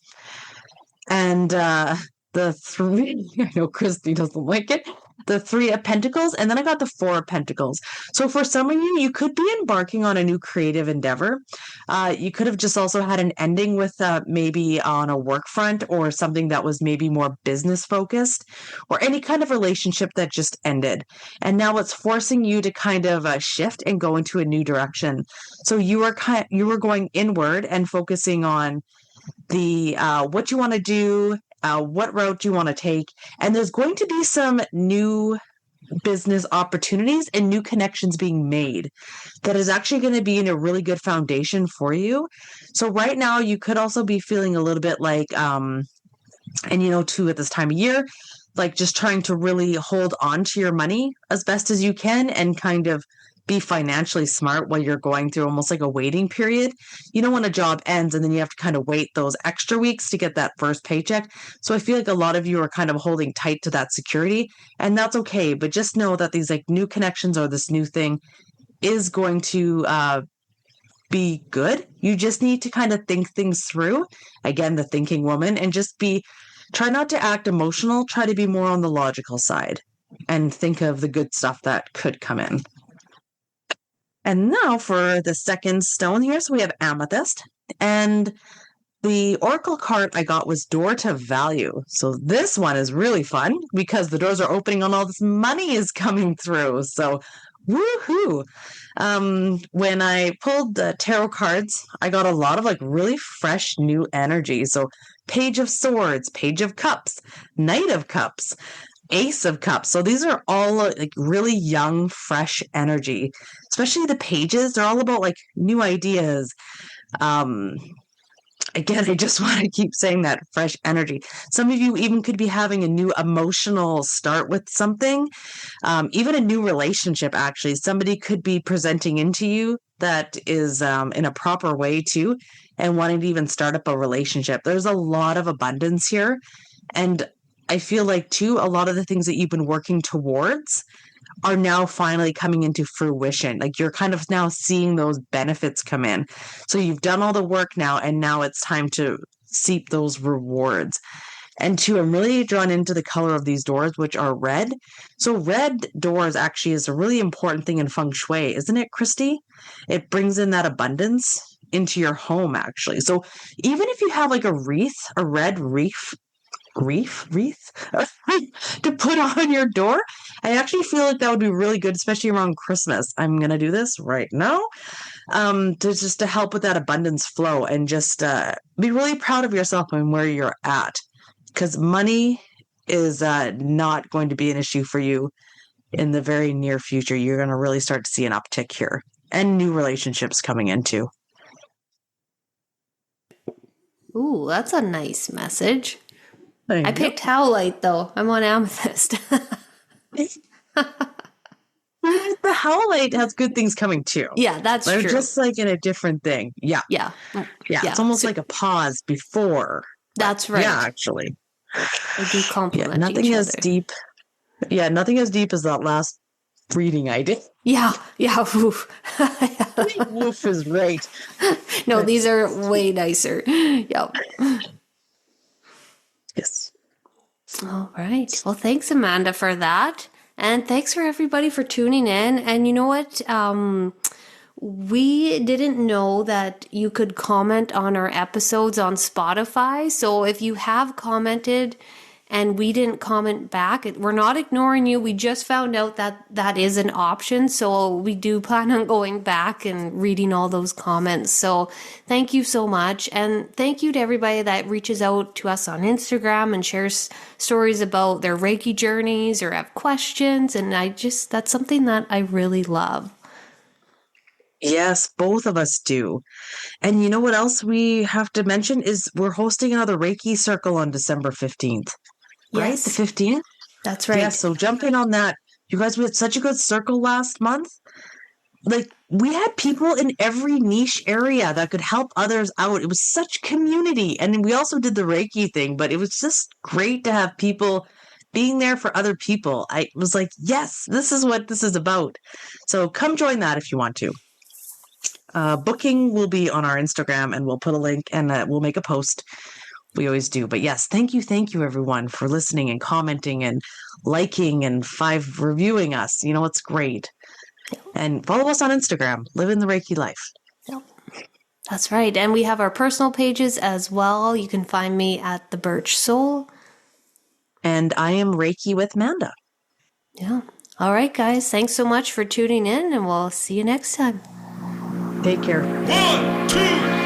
[SPEAKER 3] and the 3, I know Christy doesn't like it, the Three of Pentacles, and then I got the Four of Pentacles. So for some of you, you could be embarking on a new creative endeavor. You could have just also had an ending with maybe on a work front or something that was maybe more business focused, or any kind of relationship that just ended. And now it's forcing you to kind of shift and go into a new direction. So you were going inward and focusing on the what you want to do, what route you want to take, and there's going to be some new business opportunities and new connections being made that is actually going to be in a really good foundation for you. So right now you could also be feeling a little bit like and too, at this time of year, like just trying to really hold on to your money as best as you can and kind of be financially smart while you're going through almost like a waiting period. When a job ends and then you have to kind of wait those extra weeks to get that first paycheck. So I feel like a lot of you are kind of holding tight to that security, and that's okay. But just know that these like new connections or this new thing is going to be good. You just need to kind of think things through. Again, the thinking woman, and just try not to act emotional, try to be more on the logical side and think of the good stuff that could come in. And now for the second stone here. So we have amethyst, and the oracle card I got was door to value. So this one is really fun because the doors are opening and all this money is coming through. So woohoo. When I pulled the tarot cards, I got a lot of like really fresh new energy. So Page of Swords, Page of Cups, Knight of Cups, Ace of Cups. So these are all like really young, fresh energy, especially the pages. They're all about like new ideas. Again, I just want to keep saying that fresh energy. Some of you even could be having a new emotional start with something, even a new relationship, actually. Somebody could be presenting into you that is in a proper way too, and wanting to even start up a relationship. There's a lot of abundance here. And I feel like too, a lot of the things that you've been working towards are now finally coming into fruition. Like you're kind of now seeing those benefits come in. So you've done all the work now, and now it's time to seep those rewards. And two, I'm really drawn into the color of these doors, which are red. So red doors actually is a really important thing in feng shui, isn't it, Christy? It brings in that abundance into your home, actually. So even if you have like a red wreath to put on your door, I actually feel like that would be really good, especially around Christmas. I'm gonna do this right now, to help with that abundance flow, and just be really proud of yourself and where you're at, because money is not going to be an issue for you in the very near future. You're going to really start to see an uptick here, and new relationships coming in too.
[SPEAKER 1] Ooh, that's a nice message.
[SPEAKER 3] Thank
[SPEAKER 1] I
[SPEAKER 3] you.
[SPEAKER 1] picked howlite though. I'm on amethyst.
[SPEAKER 3] The howlite has good things coming too.
[SPEAKER 1] Yeah, that's
[SPEAKER 3] They're
[SPEAKER 1] true.
[SPEAKER 3] just like in a different thing. Yeah.
[SPEAKER 1] Yeah.
[SPEAKER 3] It's almost like a pause before.
[SPEAKER 1] That's right.
[SPEAKER 3] Yeah, actually.
[SPEAKER 1] They do complement
[SPEAKER 3] nothing
[SPEAKER 1] each
[SPEAKER 3] as
[SPEAKER 1] other.
[SPEAKER 3] deep. Yeah, nothing as deep as that last reading I did.
[SPEAKER 1] Yeah. Oof.
[SPEAKER 3] Woof is right.
[SPEAKER 1] No, these are way nicer. Yep.
[SPEAKER 3] Yes.
[SPEAKER 1] All right. Well, thanks, Amanda, for that. And thanks for everybody for tuning in. And you know what? We didn't know that you could comment on our episodes on Spotify. So if you have commented and we didn't comment back, we're not ignoring you. We just found out that that is an option. So we do plan on going back and reading all those comments. So thank you so much. And thank you to everybody that reaches out to us on Instagram and shares stories about their Reiki journeys or have questions. And that's something that I really love.
[SPEAKER 3] Yes, both of us do. And you know what else we have to mention is we're hosting another Reiki circle on December 15th. Right?
[SPEAKER 1] Yes.
[SPEAKER 3] The 15th?
[SPEAKER 1] That's right.
[SPEAKER 3] Yeah, so jump in on that. You guys, we had such a good circle last month. Like, we had people in every niche area that could help others out. It was such community. And we also did the Reiki thing, but it was just great to have people being there for other people. I was like, yes, this is what this is about. So come join that if you want to. Booking will be on our Instagram, and we'll put a link, and we'll make a post We always do. But yes, thank you, everyone, for listening and commenting and liking and 5 reviewing us. It's great. And follow us on Instagram, Live in the Reiki Life.
[SPEAKER 1] Yep. That's right. And we have our personal pages as well. You can find me at The Birch Soul.
[SPEAKER 3] And I am Reiki with Manda.
[SPEAKER 1] Yeah. All right, guys. Thanks so much for tuning in, and we'll see you next time.
[SPEAKER 3] Take care.
[SPEAKER 6] 1, 2,